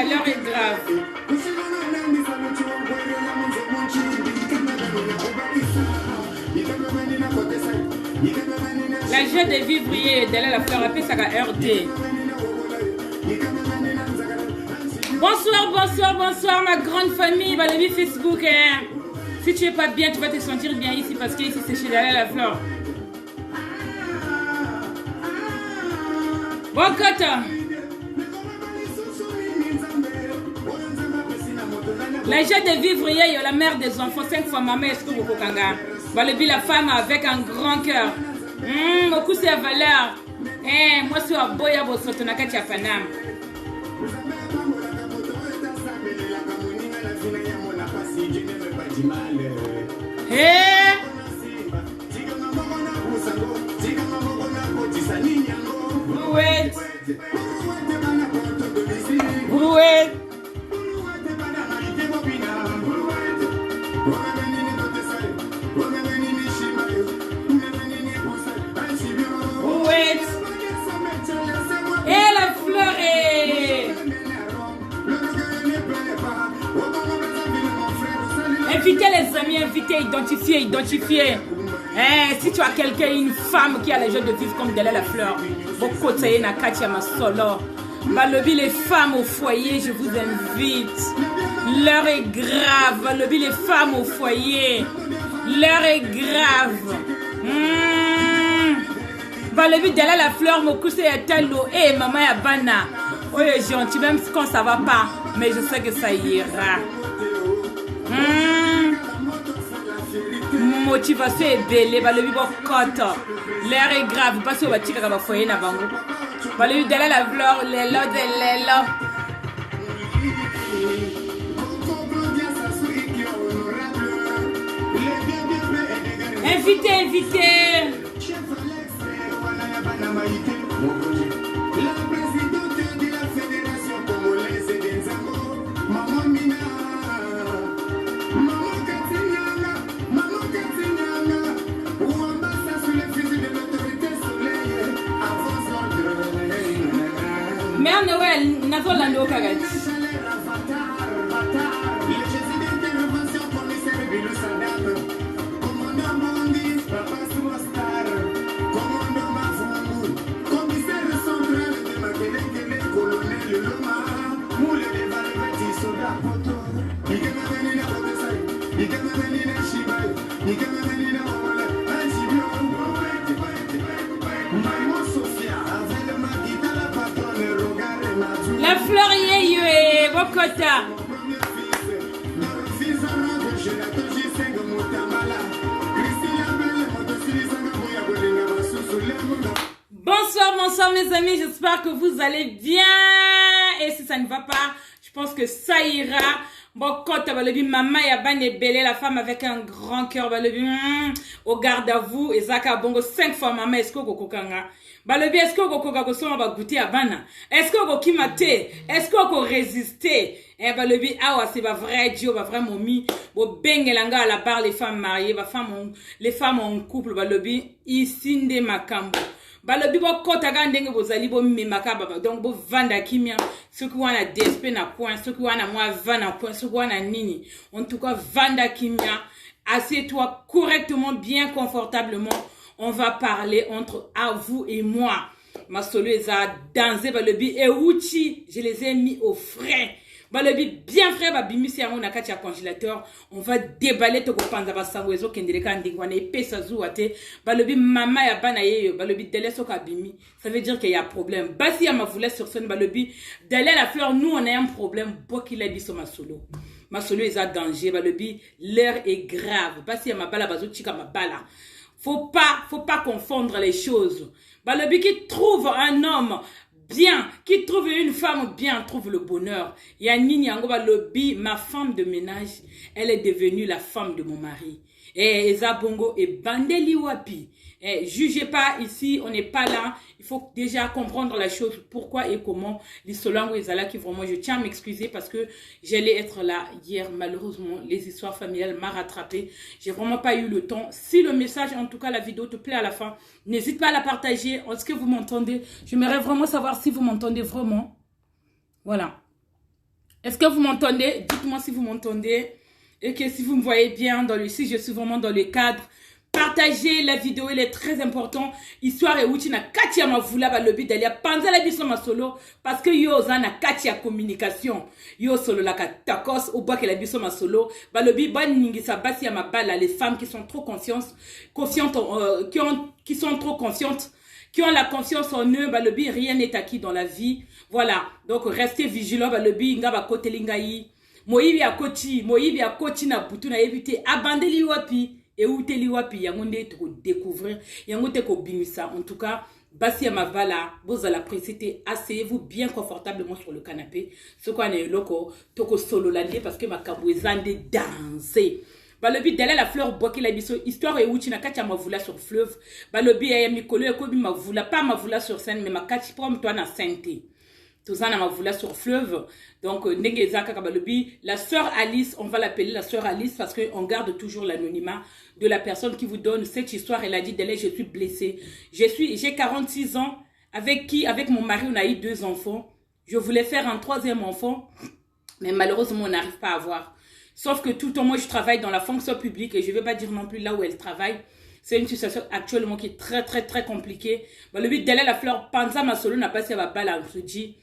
l'heure est grave. La joie de vivre et d'aller la fleur appelle ça RD. Bonsoir, bonsoir, bonsoir ma grande famille, bah, le Facebook. Hein. Si tu es pas bien, tu vas te sentir bien ici parce que ici c'est chez Dalla la fleur. Bon côté. La joie de vivre hier, la mère des enfants, 5 fois maman, est-ce que vous kanga? Balobi la femme avec un grand cœur. Beaucoup c'est la valeur. Moi c'est un boya bosoto na kati ya Panam. Brouette. Brouette. Brouette. Et la fleur est... Invitez les amis, invitez, identifiez. Si tu as quelqu'un, une femme qui a les jeux de vivre comme Dalla la fleur, beaucoup de na katia ma solo. Balobi les femmes au foyer, je vous invite. L'heure est grave. Balobi les femmes au foyer, l'heure est grave. Balobi Dalla la fleur, mon coup c'est talo. Maman ya bana. Oh gentil, même quand ça va pas, mais je sais que ça ira. Motivation est belle, balobi bokoto. L'air est grave, parce que batika ka bafoyer na bango. Balobi Dalla la fleur, lelo de lelo. Invitez. Mère Noël, nazo lando kagati. La fleur yé Bokota. Bonsoir mes amis, j'espère que vous allez bien. Et si ça ne va pas, je pense que ça ira. Bokota balobi maman ya bane belé, la femme avec un grand cœur balobi au garde à vous et Zaka bongo 5 fois maman est-ce que kokokanga. Balobi est-ce que kokoka ko soma ba goûter à bana. Est-ce que ko kimate? Est-ce que ko résister? Balobi awa c'est ba vrai Dieu, ba vrai momi. Bo bengelanga à la barre les femmes mariées, les femmes en couple balobi isinde makambo. Balobi bo kota ga ndenge bozali bo memaka baba donc bo vanda kimia ceux qui wana DSP na point ceux qui wana moi vanda point ceux qui wana nini en tout cas vanda kimia assieds-toi correctement bien confortablement on va parler entre à vous et moi ma solo eza danser balobi et uchi je les ai mis au frais balobi bien frais ba bimisi yango na kati ya congélateur on va déballer to ko panza ba sawezo kendeleka ndingwana epesa zuwa te balobi mama ya bana yeyo balobi deleso ka bimi ça veut dire qu'il y a problème basi ya mavula sur scène balobi Dalla la fleur nous on a un problème boki la biso ma solo est à danger balobi l'heure est grave basi ya mabala bazo chika mabala faut pas confondre les choses balobi qui trouve un homme bien, qui trouve une femme bien, trouve le bonheur. Yanini Angoba Lobi, ma femme de ménage, elle est devenue la femme de mon mari. Et Zabongo et Bandeli Wapi. Jugez pas ici, on n'est pas là. Il faut déjà comprendre la chose, pourquoi et comment. L'Isolango Ezala qui vraiment, je tiens à m'excuser parce que j'allais être là hier. Malheureusement, les histoires familiales m'ont rattrapé. J'ai vraiment pas eu le temps. Si le message, en tout cas la vidéo te plaît à la fin, n'hésite pas à la partager. Est-ce que vous m'entendez? J'aimerais vraiment savoir si vous m'entendez vraiment. Voilà. Est-ce que vous m'entendez? Dites-moi si vous m'entendez. Et que si vous me voyez bien, si je suis vraiment dans le cadre. Partagez la vidéo, il est très important. Histoire et outil na kati ya mavula ba lobi dalia panza la biso ma solo parce que yo na kati ya communication. Yo solo la katakos au bas que la biso ma solo ba lobi ba ningisa basi ya mabala les femmes qui sont trop confiantes qui sont trop confiantes, qui ont la confiance en eux, ba lobi rien n'est acquis dans la vie. Voilà. Donc restez vigilants ba lobi nga ba kotelingai. Moyibi ya koti na butu na éviter abandeli wapi. Et où t'es liwapi, yangonde te découvrir, yangonde ko bimisa. En tout cas, basi ya mavala, vous allez apprécier, asseyez-vous bien confortablement sur le canapé. Ce qu'on est loco, toko solo landé parce que ma kabouezande danser. Balobi d'aller la fleur boki la biso histoire et outi na katia mavula sur fleuve. Balobi ya mikolo ekobi mavula pas mavula sur scène mais ma kati prom toi na sainteté. Tout ça na mavula sur fleuve. Donc Negezaka Kabalobi, la sœur Alice, on va l'appeler la sœur Alice parce que on garde toujours l'anonymat de la personne qui vous donne cette histoire. Elle a dit Délé, je suis blessée. J'ai 46 ans avec mon mari on a eu 2 enfants. Je voulais faire un 3e enfant mais malheureusement on n'arrive pas à avoir. Sauf que tout le temps moi je travaille dans la fonction publique et je ne vais pas dire non plus là où elle travaille. C'est une situation actuellement qui est très compliquée. Le but Délé la fleur Panza ma solo n'a pas si elle va pas là on se dit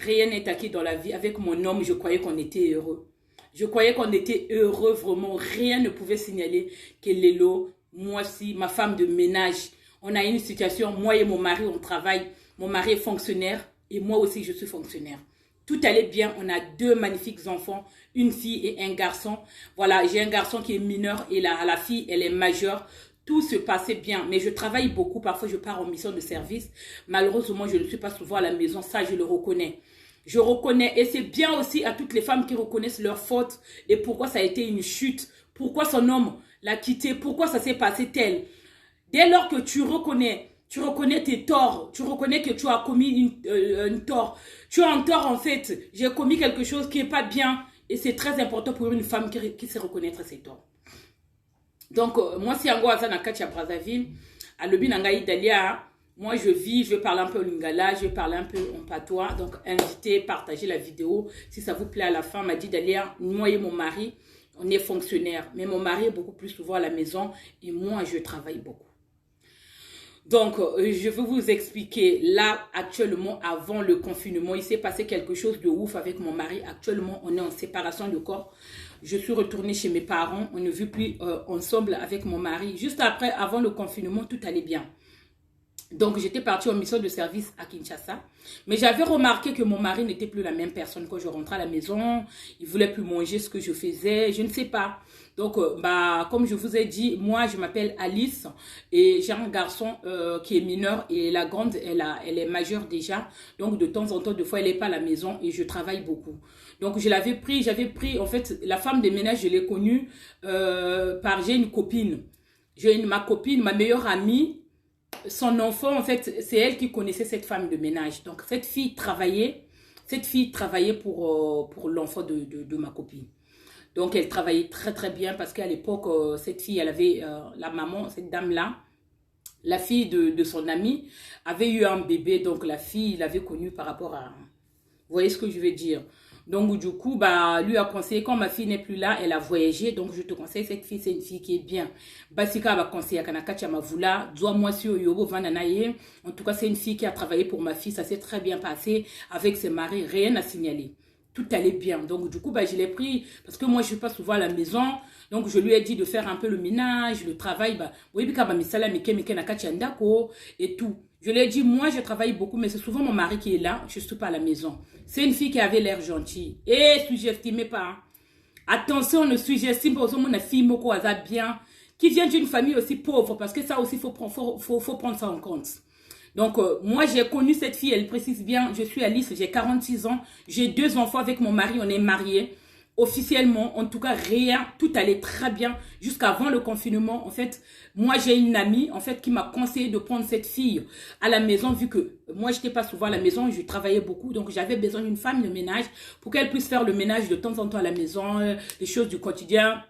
rien n'est acquis dans la vie. Avec mon homme, je croyais qu'on était heureux. Je croyais qu'on était heureux, vraiment. Rien ne pouvait signaler que Lélo, moi aussi, ma femme de ménage, on a une situation, moi et mon mari, on travaille. Mon mari est fonctionnaire et moi aussi, je suis fonctionnaire. Tout allait bien. On a 2 magnifiques enfants, une fille et un garçon. Voilà, j'ai un garçon qui est mineur et la fille, elle est majeure. Tout se passait bien, mais je travaille beaucoup. Parfois, je pars en mission de service. Malheureusement, je ne suis pas souvent à la maison. Ça, je le reconnais. Je reconnais. Et c'est bien aussi à toutes les femmes qui reconnaissent leurs fautes et pourquoi ça a été une chute. Pourquoi son homme l'a quitté. Pourquoi ça s'est passé tel. Dès lors que tu reconnais tes torts. Tu reconnais que tu as commis une tort. Tu as un tort, en fait. J'ai commis quelque chose qui n'est pas bien. Et c'est très important pour une femme qui sait reconnaître ses torts. Donc, moi, si Ango Azana Katia Brazzaville, à Lobi Nangaï Dalia, moi, je vis, je parle un peu au lingala, je parle un peu en patois. Donc, invitez, partagez la vidéo. Si ça vous plaît à la fin, m'a dit Dalia, moi et mon mari, on est fonctionnaires. Mais mon mari est beaucoup plus souvent à la maison et moi, je travaille beaucoup. Donc, je vais vous expliquer, là, actuellement, avant le confinement, il s'est passé quelque chose de ouf avec mon mari. Actuellement, on est en séparation de corps. Je suis retournée chez mes parents. On ne vit plus ensemble avec mon mari. Juste après, avant le confinement, tout allait bien. Donc, j'étais partie en mission de service à Kinshasa. Mais j'avais remarqué que mon mari n'était plus la même personne quand je rentrais à la maison. Il ne voulait plus manger ce que je faisais. Je ne sais pas. Donc, comme je vous ai dit, moi, je m'appelle Alice. Et j'ai un garçon qui est mineur. Et la grande, elle est majeure déjà. Donc, de temps en temps, des fois, elle n'est pas à la maison. Et je travaille beaucoup. Donc, j'avais pris, en fait, la femme de ménage, je l'ai connue j'ai une copine. Ma copine, ma meilleure amie. Son enfant, en fait, c'est elle qui connaissait cette femme de ménage. Donc, cette fille travaillait pour l'enfant de ma copine. Donc, elle travaillait très bien parce qu'à l'époque, cette fille, elle avait la maman, cette dame-là, la fille de son amie, avait eu un bébé. Donc, la fille l'avait connue par rapport à... Vous voyez ce que je veux dire? Donc, du coup, lui a conseillé, quand ma fille n'est plus là, elle a voyagé. Donc, je te conseille, cette fille, c'est une fille qui est bien. Basika va conseiller à Kanakacha Mavula, moi sur Yobo Vananaye. En tout cas, c'est une fille qui a travaillé pour ma fille. Ça s'est très bien passé avec ses maris. Rien à signaler. Tout allait bien. Donc, du coup, je l'ai pris parce que moi, je ne suis pas souvent à la maison. Donc, je lui ai dit de faire un peu le ménage, le travail. Et tout. Je lui ai dit, moi, je travaille beaucoup, mais c'est souvent mon mari qui est là. Je ne suis pas à la maison. C'est une fille qui avait l'air gentille. Et sous-estimez pas. Hein. Attention, ne sous-estime pas une fille bien, qui vient d'une famille aussi pauvre, parce que ça aussi, faut prendre ça en compte. Donc, moi, j'ai connu cette fille, elle précise bien, je suis Alice, j'ai 46 ans, j'ai 2 enfants avec mon mari, on est mariés. Officiellement, en tout cas, rien, tout allait très bien jusqu'avant le confinement. En fait, moi, j'ai une amie, en fait, qui m'a conseillé de prendre cette fille à la maison, vu que moi, je n'étais pas souvent à la maison, je travaillais beaucoup, donc j'avais besoin d'une femme de ménage pour qu'elle puisse faire le ménage de temps en temps à la maison, les choses du quotidien.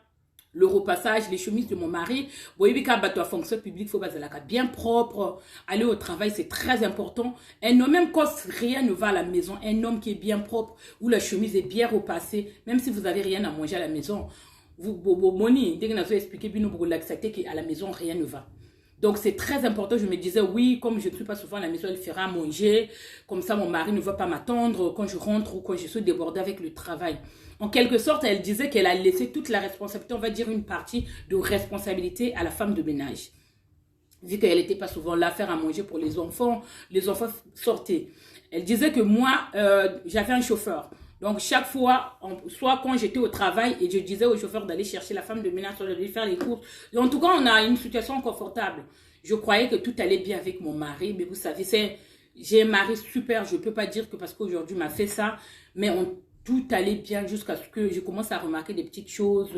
le repassage, les chemises de mon mari. Vous voyez, quand tu as fonction publique, il faut baser la carte bien propre. Aller au travail, c'est très important. Un homme, même quand rien ne va à la maison, un homme qui est bien propre, où la chemise est bien repassée, même si vous n'avez rien à manger à la maison, vous, Moni, dès que nous avons expliqué, qu'à la maison, rien ne va. Donc, c'est très important. Je me disais, oui, comme je ne suis pas souvent à la maison, elle fera à manger. Comme ça, mon mari ne va pas m'attendre quand je rentre ou quand je suis débordée avec le travail. En quelque sorte, elle disait qu'elle a laissé toute la responsabilité, on va dire une partie de responsabilité à la femme de ménage. Vu qu'elle n'était pas souvent là à faire à manger pour les enfants sortaient. Elle disait que moi, j'avais un chauffeur. Donc, chaque fois, soit quand j'étais au travail et je disais au chauffeur d'aller chercher la femme de ménage, soit d'aller faire les courses. En tout cas, on a une situation confortable. Je croyais que tout allait bien avec mon mari, mais vous savez, j'ai un mari super. Je ne peux pas dire que parce qu'aujourd'hui, il m'a fait ça, mais tout allait bien jusqu'à ce que je commence à remarquer des petites choses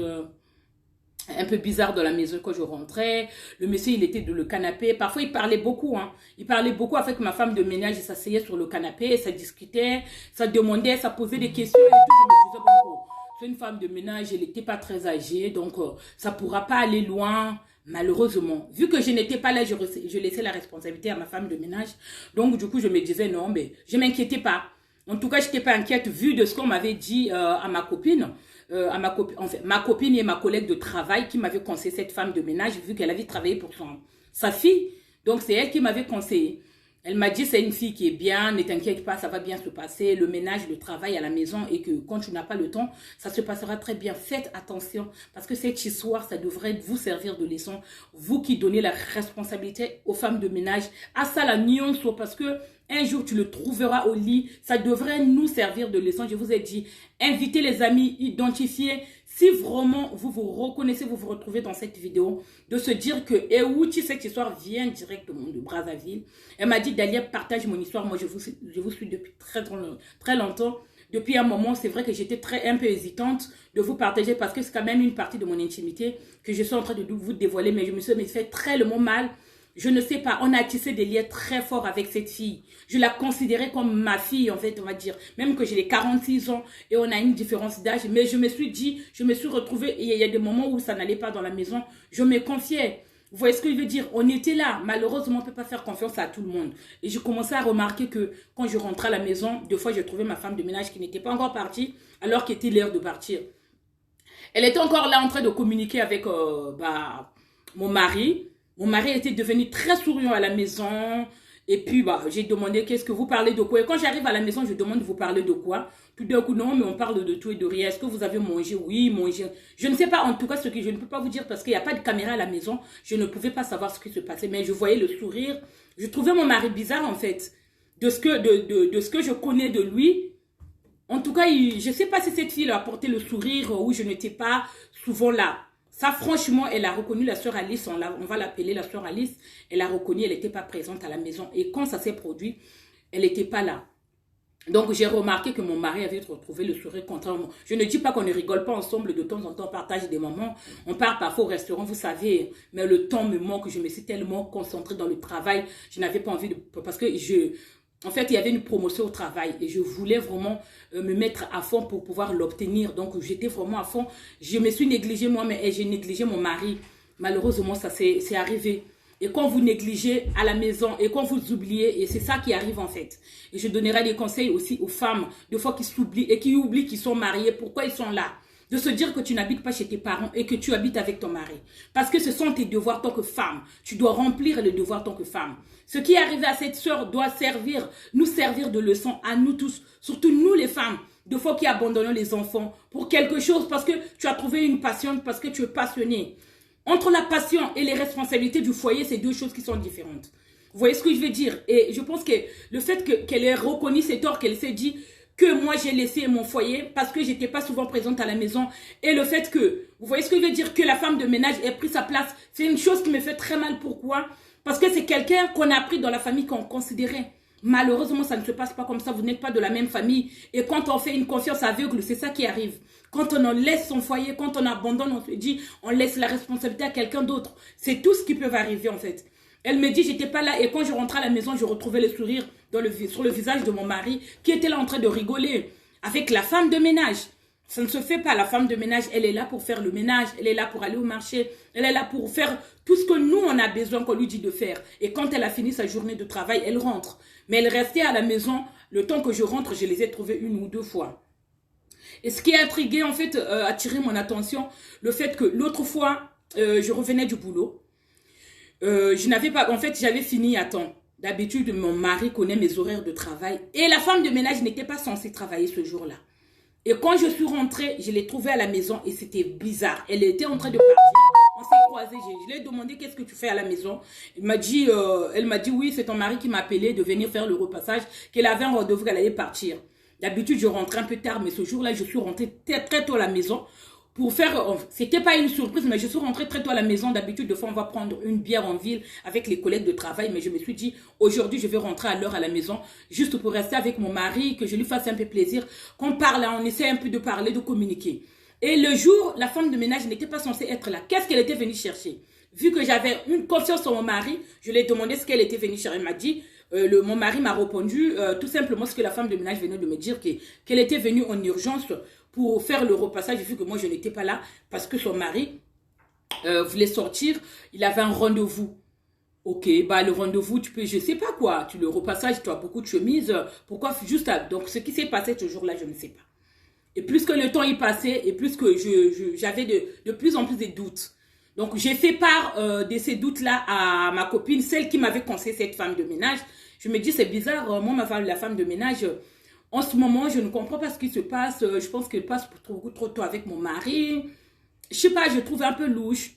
un peu bizarres dans la maison quand je rentrais. Le monsieur, il était dans le canapé. Parfois, il parlait beaucoup. Il parlait beaucoup avec ma femme de ménage. Il s'asseyait sur le canapé, ça discutait, ça demandait, ça posait des questions. Et tout. Je me disais, bon, c'est une femme de ménage, elle n'était pas très âgée, donc ça ne pourra pas aller loin. Malheureusement, vu que je n'étais pas là, je laissais la responsabilité à ma femme de ménage. Donc, du coup, je me disais, non, mais je ne m'inquiétais pas. En tout cas, je n'étais pas inquiète vu de ce qu'on m'avait dit à ma copine. Ma copine et ma collègue de travail qui m'avait conseillé cette femme de ménage vu qu'elle avait travaillé pour sa fille. Donc, c'est elle qui m'avait conseillé. Elle m'a dit, c'est une fille qui est bien, ne t'inquiète pas, ça va bien se passer. Le ménage, le travail à la maison et que quand tu n'as pas le temps, ça se passera très bien. Faites attention parce que cette histoire, ça devrait vous servir de leçon. Vous qui donnez la responsabilité aux femmes de ménage, à ça la nuance parce que un jour, tu le trouveras au lit. Ça devrait nous servir de leçon. Je vous ai dit, invitez les amis, identifiez. Si vraiment vous vous reconnaissez, vous vous retrouvez dans cette vidéo, de se dire que Ewuchi, cette histoire vient directement de Brazzaville. Elle m'a dit, Dalia, partage mon histoire. Moi, je vous suis depuis très longtemps. Depuis un moment, c'est vrai que j'étais un peu hésitante de vous partager parce que c'est quand même une partie de mon intimité que je suis en train de vous dévoiler. Mais je me suis fait tellement mal. Je ne sais pas, on a tissé des liens très forts avec cette fille. Je la considérais comme ma fille, en fait, on va dire. Même que j'ai les 46 ans et on a une différence d'âge. Mais je me suis dit, je me suis retrouvée, et il y a des moments où ça n'allait pas dans la maison. Je me confiais. Vous voyez ce que je veux dire? On était là. Malheureusement, on ne peut pas faire confiance à tout le monde. Et je commençais à remarquer que quand je rentrais à la maison, deux fois, je trouvais ma femme de ménage qui n'était pas encore partie, alors qu'il était l'heure de partir. Elle était encore là en train de communiquer avec mon mari. Mon mari était devenu très souriant à la maison. Et puis, j'ai demandé, qu'est-ce que vous parlez de quoi? Et quand j'arrive à la maison, je demande, vous parlez de quoi? Tout d'un coup, non, mais on parle de tout et de rien. Est-ce que vous avez mangé? Oui, mangé. Je ne sais pas, en tout cas, ce que je ne peux pas vous dire parce qu'il n'y a pas de caméra à la maison. Je ne pouvais pas savoir ce qui se passait, mais je voyais le sourire. Je trouvais mon mari bizarre, en fait, de ce que je connais de lui. En tout cas, je ne sais pas si cette fille a apporté le sourire ou je n'étais pas souvent là. Ça, franchement, elle a reconnu la sœur Alice, on va l'appeler la sœur Alice. Elle a reconnu, elle n'était pas présente à la maison. Et quand ça s'est produit, elle n'était pas là. Donc, j'ai remarqué que mon mari avait retrouvé le sourire contrairement. Je ne dis pas qu'on ne rigole pas ensemble, de temps en temps, on partage des moments. On part parfois au restaurant, vous savez, mais le temps me manque, je me suis tellement concentrée dans le travail. Je n'avais pas envie de... Parce que en fait, il y avait une promotion au travail et je voulais vraiment me mettre à fond pour pouvoir l'obtenir. Donc, j'étais vraiment à fond. Je me suis négligée moi-même et j'ai négligé mon mari. Malheureusement, ça c'est arrivé. Et quand vous négligez à la maison et quand vous oubliez, et c'est ça qui arrive en fait. Et je donnerai des conseils aussi aux femmes, des fois qui s'oublient et qui oublient qu'ils sont mariés, pourquoi ils sont là. De se dire que tu n'habites pas chez tes parents et que tu habites avec ton mari. Parce que ce sont tes devoirs tant que femme. Tu dois remplir les devoirs tant que femme. Ce qui est arrivé à cette sœur doit nous servir de leçon à nous tous, surtout nous les femmes. De fois qui abandonnons les enfants pour quelque chose parce que tu as trouvé une passion, parce que tu es passionné. Entre la passion et les responsabilités du foyer, c'est deux choses qui sont différentes. Vous voyez ce que je veux dire? Et je pense que le fait qu'elle ait reconnu ses torts, qu'elle s'est dit que moi j'ai laissé mon foyer parce que j'étais pas souvent présente à la maison, et le fait que, vous voyez ce que je veux dire, que la femme de ménage ait pris sa place, c'est une chose qui me fait très mal. Pourquoi? Parce que c'est quelqu'un qu'on a pris dans la famille qu'on considérait. Malheureusement, ça ne se passe pas comme ça, vous n'êtes pas de la même famille. Et quand on fait une confiance aveugle, c'est ça qui arrive. Quand on en laisse son foyer, quand on abandonne, on se dit, on laisse la responsabilité à quelqu'un d'autre. C'est tout ce qui peut arriver en fait. Elle me dit, j'étais pas là, et quand je rentrais à la maison, je retrouvais le sourire sur le visage de mon mari, qui était là en train de rigoler avec la femme de ménage. Ça ne se fait pas. La femme de ménage, elle est là pour faire le ménage. Elle est là pour aller au marché. Elle est là pour faire tout ce que nous, on a besoin qu'on lui dit de faire. Et quand elle a fini sa journée de travail, elle rentre. Mais elle restait à la maison. Le temps que je rentre, je les ai trouvées 1 ou 2 fois. Et ce qui a intrigué, en fait, attiré mon attention, le fait que l'autre fois, je revenais du boulot. Je n'avais pas, en fait, j'avais fini à temps. D'habitude, mon mari connaît mes horaires de travail. Et la femme de ménage n'était pas censée travailler ce jour-là. Et quand je suis rentrée, je l'ai trouvée à la maison et c'était bizarre. Elle était en train de partir. On s'est croisés. Je lui ai demandé qu'est-ce que tu fais à la maison. Elle m'a dit oui, c'est ton mari qui m'a appelé de venir faire le repassage, qu'elle avait un rendez-vous, qu'elle allait partir. D'habitude, je rentrais un peu tard, mais ce jour-là, je suis rentrée très tôt à la maison pour faire... C'était pas une surprise, mais je suis rentrée très tôt à la maison. D'habitude, de fois, on va prendre une bière en ville avec les collègues de travail. Mais je me suis dit, aujourd'hui, je vais rentrer à l'heure à la maison, juste pour rester avec mon mari, que je lui fasse un peu plaisir, qu'on parle, on essaie un peu de parler, de communiquer. Et le jour, la femme de ménage n'était pas censée être là. Qu'est-ce qu'elle était venue chercher? Vu que j'avais une confiance sur mon mari, je lui ai demandé ce qu'elle était venue chercher. Elle m'a dit... mon mari m'a répondu tout simplement ce que la femme de ménage venait de me dire, qu'elle était venue en urgence pour faire le repassage, vu que moi je n'étais pas là, parce que son mari voulait sortir, il avait un rendez-vous. Ok, bah le rendez-vous, tu peux, je sais pas quoi, le repassage, tu as beaucoup de chemises, pourquoi juste à... Donc ce qui s'est passé ce jour-là, je ne sais pas. Et plus que le temps y passait, et plus que j'avais de plus en plus de doutes. Donc, j'ai fait part de ces doutes-là à ma copine, celle qui m'avait conseillé cette femme de ménage. Je me dis, c'est bizarre, moi, la femme de ménage, en ce moment, je ne comprends pas ce qui se passe. Je pense qu'elle passe beaucoup trop de temps avec mon mari. Je sais pas, je trouve un peu louche.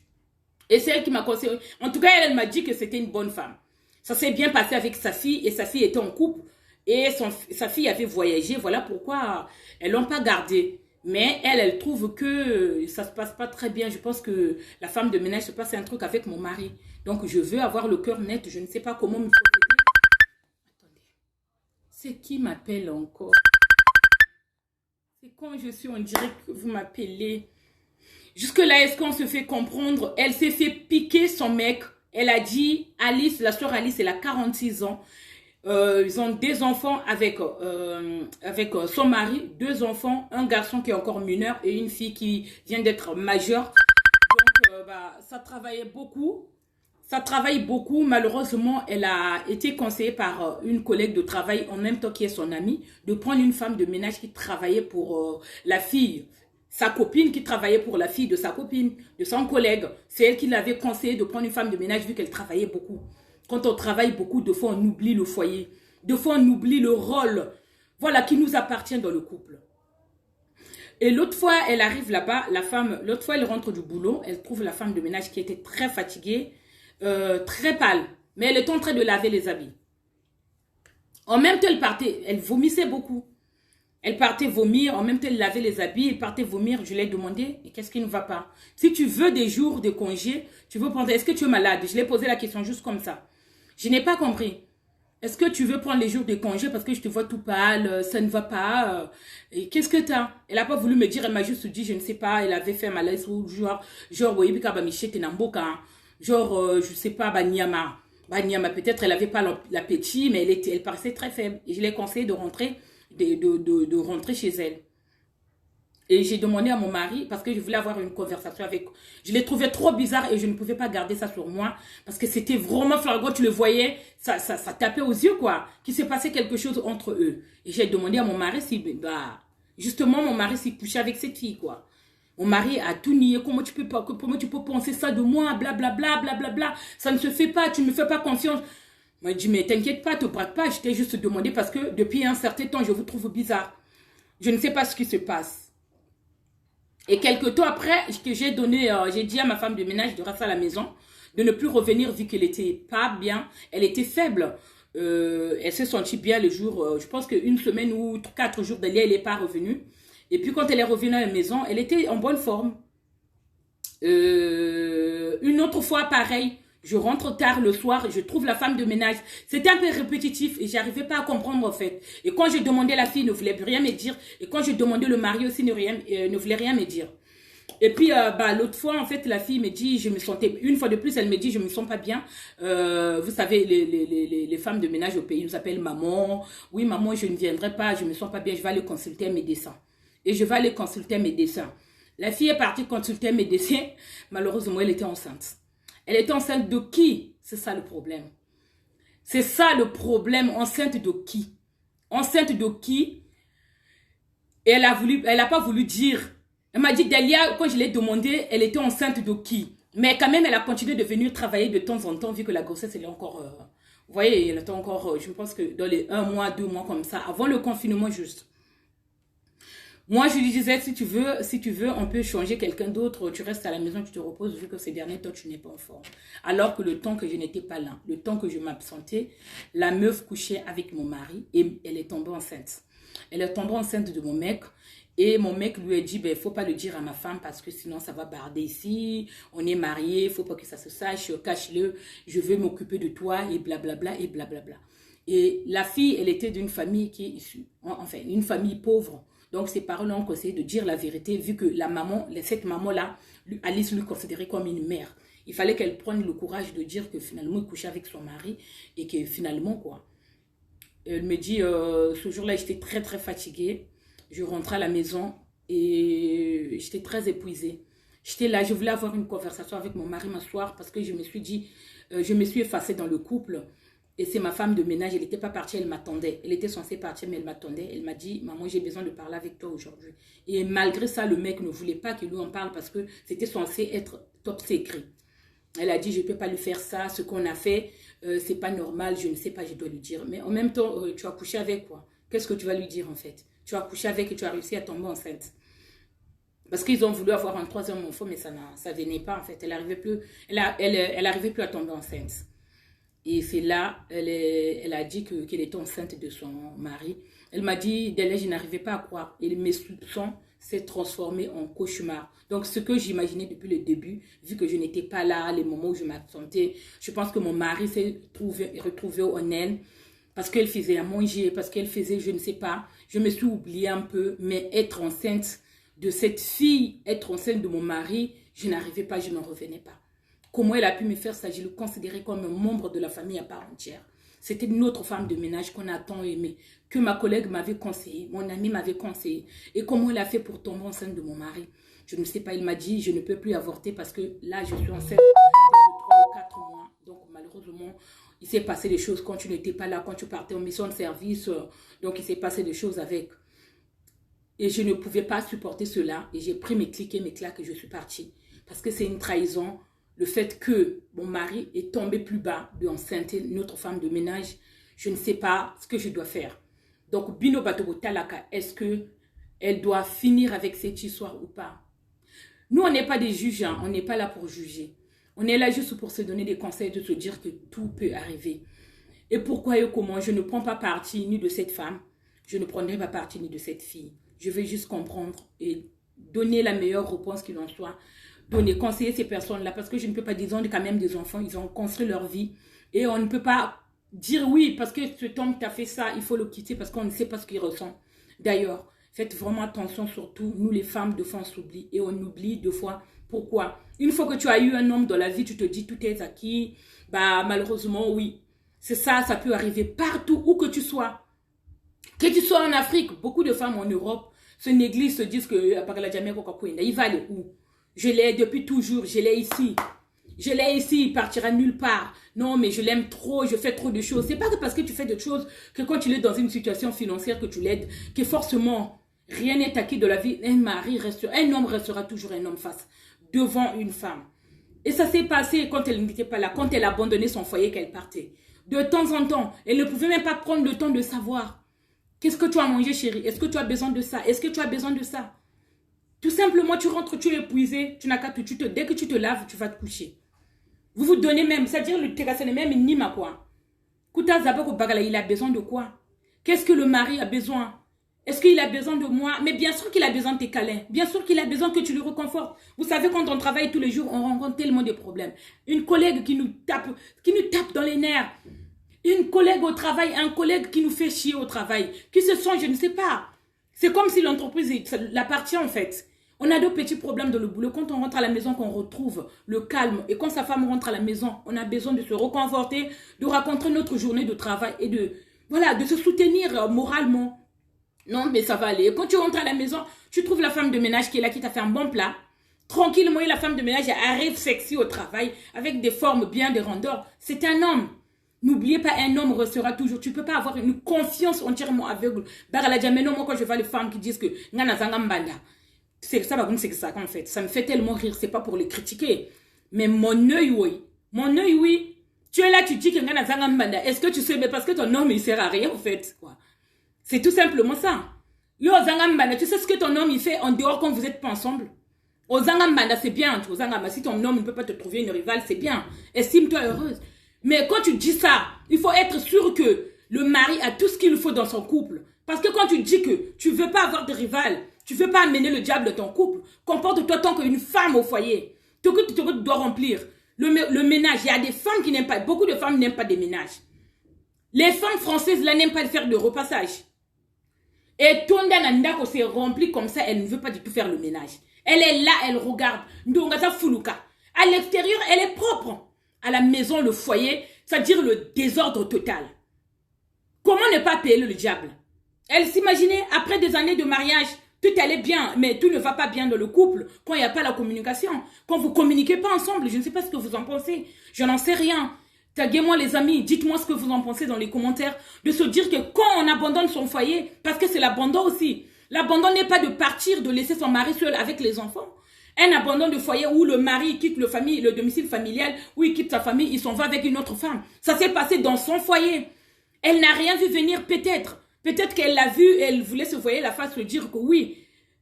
Et c'est elle qui m'a conseillé. En tout cas, elle m'a dit que c'était une bonne femme. Ça s'est bien passé avec sa fille, et sa fille était en couple. Et sa fille avait voyagé, voilà pourquoi elles l'ont pas gardée. Mais elle trouve que ça se passe pas très bien. Je pense que la femme de ménage se passe un truc avec mon mari. Donc, je veux avoir le cœur net. Je ne sais pas comment me procéder. Attendez. C'est qui m'appelle encore? C'est quand je suis, on dirait que vous m'appelez. Jusque-là, est-ce qu'on se fait comprendre? Elle s'est fait piquer son mec. Elle a dit, Alice, la soeur Alice, elle a 46 ans. Ils ont des enfants avec son mari, 2 enfants, un garçon qui est encore mineur et une fille qui vient d'être majeure. Donc, ça travaillait beaucoup. Ça travaille beaucoup. Malheureusement, elle a été conseillée par une collègue de travail, en même temps qui est son amie, de prendre une femme de ménage qui travaillait pour la fille. Sa copine qui travaillait pour la fille de sa copine, de son collègue. C'est elle qui l'avait conseillé de prendre une femme de ménage vu qu'elle travaillait beaucoup. Quand on travaille beaucoup, de fois on oublie le foyer. De fois on oublie le rôle. Voilà, qui nous appartient dans le couple. Et l'autre fois, elle arrive là-bas, l'autre fois elle rentre du boulot, elle trouve la femme de ménage qui était très fatiguée, très pâle. Mais elle était en train de laver les habits. En même temps, elle partait, elle vomissait beaucoup. Elle partait vomir, en même temps elle lavait les habits, elle partait vomir. Je lui ai demandé, qu'est-ce qui ne va pas? Si tu veux des jours de congé, tu veux prendre, est-ce que tu es malade? Je lui ai posé la question juste comme ça. Je n'ai pas compris. Est-ce que tu veux prendre les jours de congé parce que je te vois tout pâle, ça ne va pas? Et qu'est-ce que tu as? Elle n'a pas voulu me dire, elle m'a juste dit, je ne sais pas, elle avait fait un malaise ou genre, oui, je sais pas, Banyama, peut-être elle n'avait pas l'appétit, mais elle paraissait très faible. Et je l'ai conseillé de rentrer, de rentrer chez elle. Et j'ai demandé à mon mari, parce que je voulais avoir une conversation avec... Je l'ai trouvé trop bizarre et je ne pouvais pas garder ça sur moi. Parce que c'était vraiment flagrant, tu le voyais, ça tapait aux yeux, quoi. Qu'il s'est passé quelque chose entre eux. Et j'ai demandé à mon mari si... justement, mon mari s'est couché avec cette fille, quoi. Mon mari a tout nié. Comment tu peux penser ça de moi? Blablabla, blablabla. Ça ne se fait pas, tu ne me fais pas confiance. Moi, je dis, mais t'inquiète pas, te braque pas. Je t'ai juste demandé parce que depuis un certain temps, je vous trouve bizarre. Je ne sais pas ce qui se passe. Et quelques temps après, que j'ai dit à ma femme de ménage de rester à la maison, de ne plus revenir vu qu'elle était pas bien, elle était faible. Elle s'est sentie bien le jour, je pense qu'une semaine ou 4 jours d'ailleurs, elle n'est pas revenue. Et puis quand elle est revenue à la maison, elle était en bonne forme. Une autre fois, pareil, je rentre tard le soir, je trouve la femme de ménage. C'était un peu répétitif et j'arrivais pas à comprendre en fait. Et quand je demandais la fille, elle ne voulait rien me dire. Et quand je demandais le mari aussi, ne voulait rien me dire. Et puis, l'autre fois, en fait, la fille me dit, je me sentais, une fois de plus, elle me dit, je me sens pas bien. Vous savez, les femmes de ménage au pays nous appellent maman. Oui, maman, je ne viendrai pas, je me sens pas bien, je vais aller consulter un médecin. et je vais aller consulter un médecin. La fille est partie consulter un médecin. Malheureusement, elle était enceinte. Elle était enceinte de qui? C'est ça le problème. C'est ça le problème. Enceinte de qui? Enceinte de qui? Et elle a pas voulu dire. Elle m'a dit, Delia, quand je l'ai demandé, elle était enceinte de qui? Mais quand même, elle a continué de venir travailler de temps en temps, vu que la grossesse, elle est encore... vous voyez, elle était encore, je pense que dans les 1 mois, 2 mois comme ça, avant le confinement juste. Moi, je lui disais, si tu veux, on peut changer quelqu'un d'autre. Tu restes à la maison, tu te reposes, vu que ces derniers temps, tu n'es pas en forme. Alors que le temps que je n'étais pas là, le temps que je m'absentais, la meuf couchait avec mon mari et elle est tombée enceinte. Elle est tombée enceinte de mon mec. Et mon mec lui a dit, ben, faut pas le dire à ma femme parce que sinon ça va barder ici. On est mariés, faut pas que ça se sache, cache-le. Je veux m'occuper de toi et blablabla et blablabla. Et la fille, elle était d'une famille qui est issue, enfin, une famille pauvre. Donc, ses parents l'ont conseillé de dire la vérité, vu que la maman, cette maman-là, Alice lui considérait comme une mère. Il fallait qu'elle prenne le courage de dire que finalement, il couchait avec son mari et que finalement, quoi. Elle me dit, ce jour-là, j'étais très, très fatiguée. Je rentrais à la maison et j'étais très épuisée. J'étais là, je voulais avoir une conversation avec mon mari m'asseoir parce que je me suis dit, je me suis effacée dans le couple. Et c'est ma femme de ménage, elle n'était pas partie, elle m'attendait. Elle était censée partir, mais elle m'attendait. Elle m'a dit, maman, j'ai besoin de parler avec toi aujourd'hui. Et malgré ça, le mec ne voulait pas qu'il lui en parle parce que c'était censé être top secret. Elle a dit, je ne peux pas lui faire ça, ce qu'on a fait, c'est pas normal, je ne sais pas, je dois lui dire. Mais en même temps, tu as couché avec quoi? Qu'est-ce que tu vas lui dire en fait? Tu as couché avec et tu as réussi à tomber enceinte. Parce qu'ils ont voulu avoir un 3e enfant, mais ça ne venait pas en fait. Elle n'arrivait plus, elle arrivait plus à tomber enceinte. Et c'est là, elle a dit qu'elle était enceinte de son mari. Elle m'a dit, Délai, je n'arrivais pas à croire. Et mes soupçons s'est transformé en cauchemar. Donc, ce que j'imaginais depuis le début, vu que je n'étais pas là, les moments où je m'absentais, je pense que mon mari s'est retrouvé en elle parce qu'elle faisait à manger, parce qu'elle faisait, je ne sais pas. Je me suis oubliée un peu, mais être enceinte de cette fille, être enceinte de mon mari, je n'arrivais pas, je n'en revenais pas. Comment elle a pu me faire ça? Je le considérais comme un membre de la famille à part entière. C'était une autre femme de ménage qu'on a tant aimée, que ma collègue m'avait conseillé, mon ami m'avait conseillé. Et comment elle a fait pour tomber enceinte de mon mari? Je ne sais pas, il m'a dit, je ne peux plus avorter parce que là, je suis enceinte de 3 ou 4 mois. Donc, malheureusement, il s'est passé des choses quand tu n'étais pas là, quand tu partais en mission de service. Donc, il s'est passé des choses avec. Et je ne pouvais pas supporter cela. Et j'ai pris mes clics et mes claques et je suis partie. Parce que c'est une trahison. Le fait que mon mari est tombé plus bas de enceinte une autre femme de ménage, je ne sais pas ce que je dois faire. Donc, Bino Batogo Talaka, est-ce qu'elle doit finir avec cette histoire ou pas? Nous, on n'est pas des juges, hein, on n'est pas là pour juger. On est là juste pour se donner des conseils, de se dire que tout peut arriver. Et pourquoi et comment? Je ne prends pas parti ni de cette femme, je ne prendrai pas parti ni de cette fille. Je vais juste comprendre et donner la meilleure réponse qu'il en soit. Donner, conseiller ces personnes-là, parce que je ne peux pas dire, ils ont quand même des enfants, ils ont construit leur vie, et on ne peut pas dire oui, parce que cet homme t'a fait ça, il faut le quitter, parce qu'on ne sait pas ce qu'il ressent. D'ailleurs, faites vraiment attention, surtout, nous les femmes, de fois on s'oublie, et on oublie deux fois. Pourquoi? Une fois que tu as eu un homme dans la vie, tu te dis tout est acquis, bah malheureusement, oui. C'est ça, ça peut arriver partout, où que tu sois. Que tu sois en Afrique, beaucoup de femmes en Europe se négligent, se disent que il va aller où? Je l'ai depuis toujours, je l'ai ici. Je l'ai ici, il partira nulle part. Non, mais je l'aime trop, je fais trop de choses. C'est pas que parce que tu fais de choses, que quand tu es dans une situation financière que tu l'aides, que forcément, rien n'est acquis de la vie. Un homme restera toujours un homme face devant une femme. Et ça s'est passé quand elle n'était pas là, quand elle a abandonné son foyer, qu'elle partait. De temps en temps, elle ne pouvait même pas prendre le temps de savoir. Qu'est-ce que tu as mangé, chérie? Est-ce que tu as besoin de ça? Est-ce que tu as besoin de ça? Tout simplement, tu rentres, tu es épuisé, tu n'as qu'à dès que tu te laves, tu vas te coucher. Vous vous donnez même, c'est-à-dire le terrassé même, il n'y a quoi. Kouta Zabako Bagala, il a besoin de quoi? Qu'est-ce que le mari a besoin? Est-ce qu'il a besoin de moi? Mais bien sûr qu'il a besoin de tes câlins. Bien sûr qu'il a besoin que tu le réconfortes. Vous savez, quand on travaille tous les jours, on rencontre tellement de problèmes. Une collègue qui nous tape dans les nerfs. Une collègue au travail, un collègue qui nous fait chier au travail. Qui se sent, je ne sais pas. C'est comme si l'entreprise l'appartient en fait. On a de petits problèmes dans le boulot. Quand on rentre à la maison, qu'on retrouve le calme. Et quand sa femme rentre à la maison, on a besoin de se reconforter, de raconter notre journée de travail et de se soutenir moralement. Non, mais ça va aller. Quand tu rentres à la maison, tu trouves la femme de ménage qui est là, qui t'a fait un bon plat. Tranquillement, et la femme de ménage arrive sexy au travail, avec des formes bien, des rondeurs. C'est un homme. N'oubliez pas, un homme restera toujours. Tu ne peux pas avoir une confiance entièrement aveugle. Mais non, moi, quand je vois les femmes qui disent que c'est ça, c'est ça en fait. Ça me fait tellement rire. C'est pas pour les critiquer. Mais mon œil, oui. Mon œil, oui. Tu es là, tu dis que est-ce que tu sais, mais parce que ton homme, il sert à rien, en fait. C'est tout simplement ça. Yo, Zangambanda, tu sais ce que ton homme, il fait en dehors quand vous n'êtes pas ensemble? Au Zangambanda, c'est bien. Si ton homme ne peut pas te trouver une rivale, c'est bien. Estime-toi heureuse. Mais quand tu dis ça, il faut être sûr que le mari a tout ce qu'il faut dans son couple. Parce que quand tu dis que tu ne veux pas avoir de rival, tu ne veux pas amener le diable de ton couple, comporte-toi tant qu'une femme au foyer. Tout que tu dois remplir. Le ménage, il y a des femmes qui n'aiment pas, beaucoup de femmes n'aiment pas des ménages. Les femmes françaises, là, n'aiment pas faire de repassage. Et Tonda Nandako s'est remplie comme ça, elle ne veut pas du tout faire le ménage. Elle est là, elle regarde. Ndongasa Fuluka. À l'extérieur, elle est propre. À la maison, le foyer, c'est-à-dire le désordre total. Comment ne pas payer le diable? Elle s'imaginait, après des années de mariage, tout allait bien, mais tout ne va pas bien dans le couple, quand il n'y a pas la communication, quand vous ne communiquez pas ensemble. Je ne sais pas ce que vous en pensez, je n'en sais rien. Taguez-moi les amis, dites-moi ce que vous en pensez dans les commentaires, de se dire que quand on abandonne son foyer, parce que c'est l'abandon aussi, l'abandon n'est pas de partir, de laisser son mari seul avec les enfants. Un abandon de foyer où le mari quitte le domicile familial, où il quitte sa famille, il s'en va avec une autre femme. Ça s'est passé dans son foyer. Elle n'a rien vu venir peut-être. Peut-être qu'elle l'a vu, elle voulait se voiler la face, se dire que oui,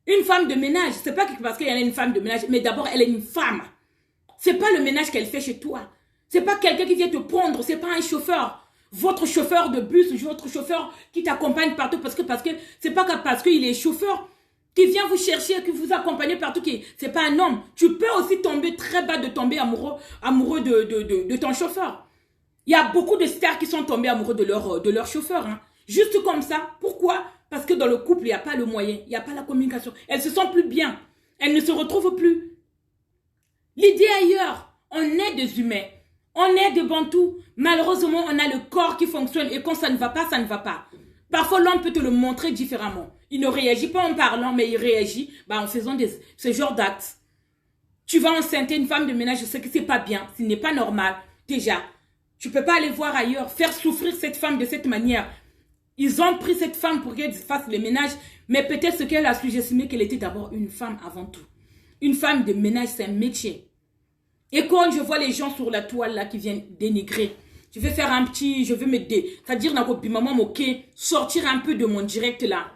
une femme de ménage, c'est pas parce qu'elle est une femme de ménage, mais d'abord elle est une femme. C'est pas le ménage qu'elle fait chez toi. C'est pas quelqu'un qui vient te prendre, c'est pas un chauffeur. Votre chauffeur de bus, votre chauffeur qui t'accompagne partout, parce que c'est pas parce qu'il est chauffeur qui vient vous chercher, qui vous accompagne partout, c'est pas un homme. Tu peux aussi tomber très bas, de tomber amoureux de ton chauffeur. Il y a beaucoup de stars qui sont tombés amoureux de leur chauffeur. Hein. Juste comme ça. Pourquoi? Parce que dans le couple, il n'y a pas le moyen, il n'y a pas la communication. Elles se sentent plus bien. Elles ne se retrouvent plus. L'idée ailleurs, on est des humains. On est des bantous. Malheureusement, on a le corps qui fonctionne et quand ça ne va pas, ça ne va pas. Parfois, l'homme peut te le montrer différemment. Il ne réagit pas en parlant, mais il réagit en faisant ce genre d'actes. Tu vas enceinter une femme de ménage, je sais que ce n'est pas bien, ce n'est pas normal. Déjà, tu ne peux pas aller voir ailleurs, faire souffrir cette femme de cette manière. Ils ont pris cette femme pour qu'elle fasse le ménage, mais peut-être ce qu'elle a sous-estimé qu'elle était d'abord une femme avant tout. Une femme de ménage, c'est un métier. Et quand je vois les gens sur la toile là qui viennent dénigrer, je vais faire un petit, je vais me c'est-à-dire sortir un peu de mon direct là.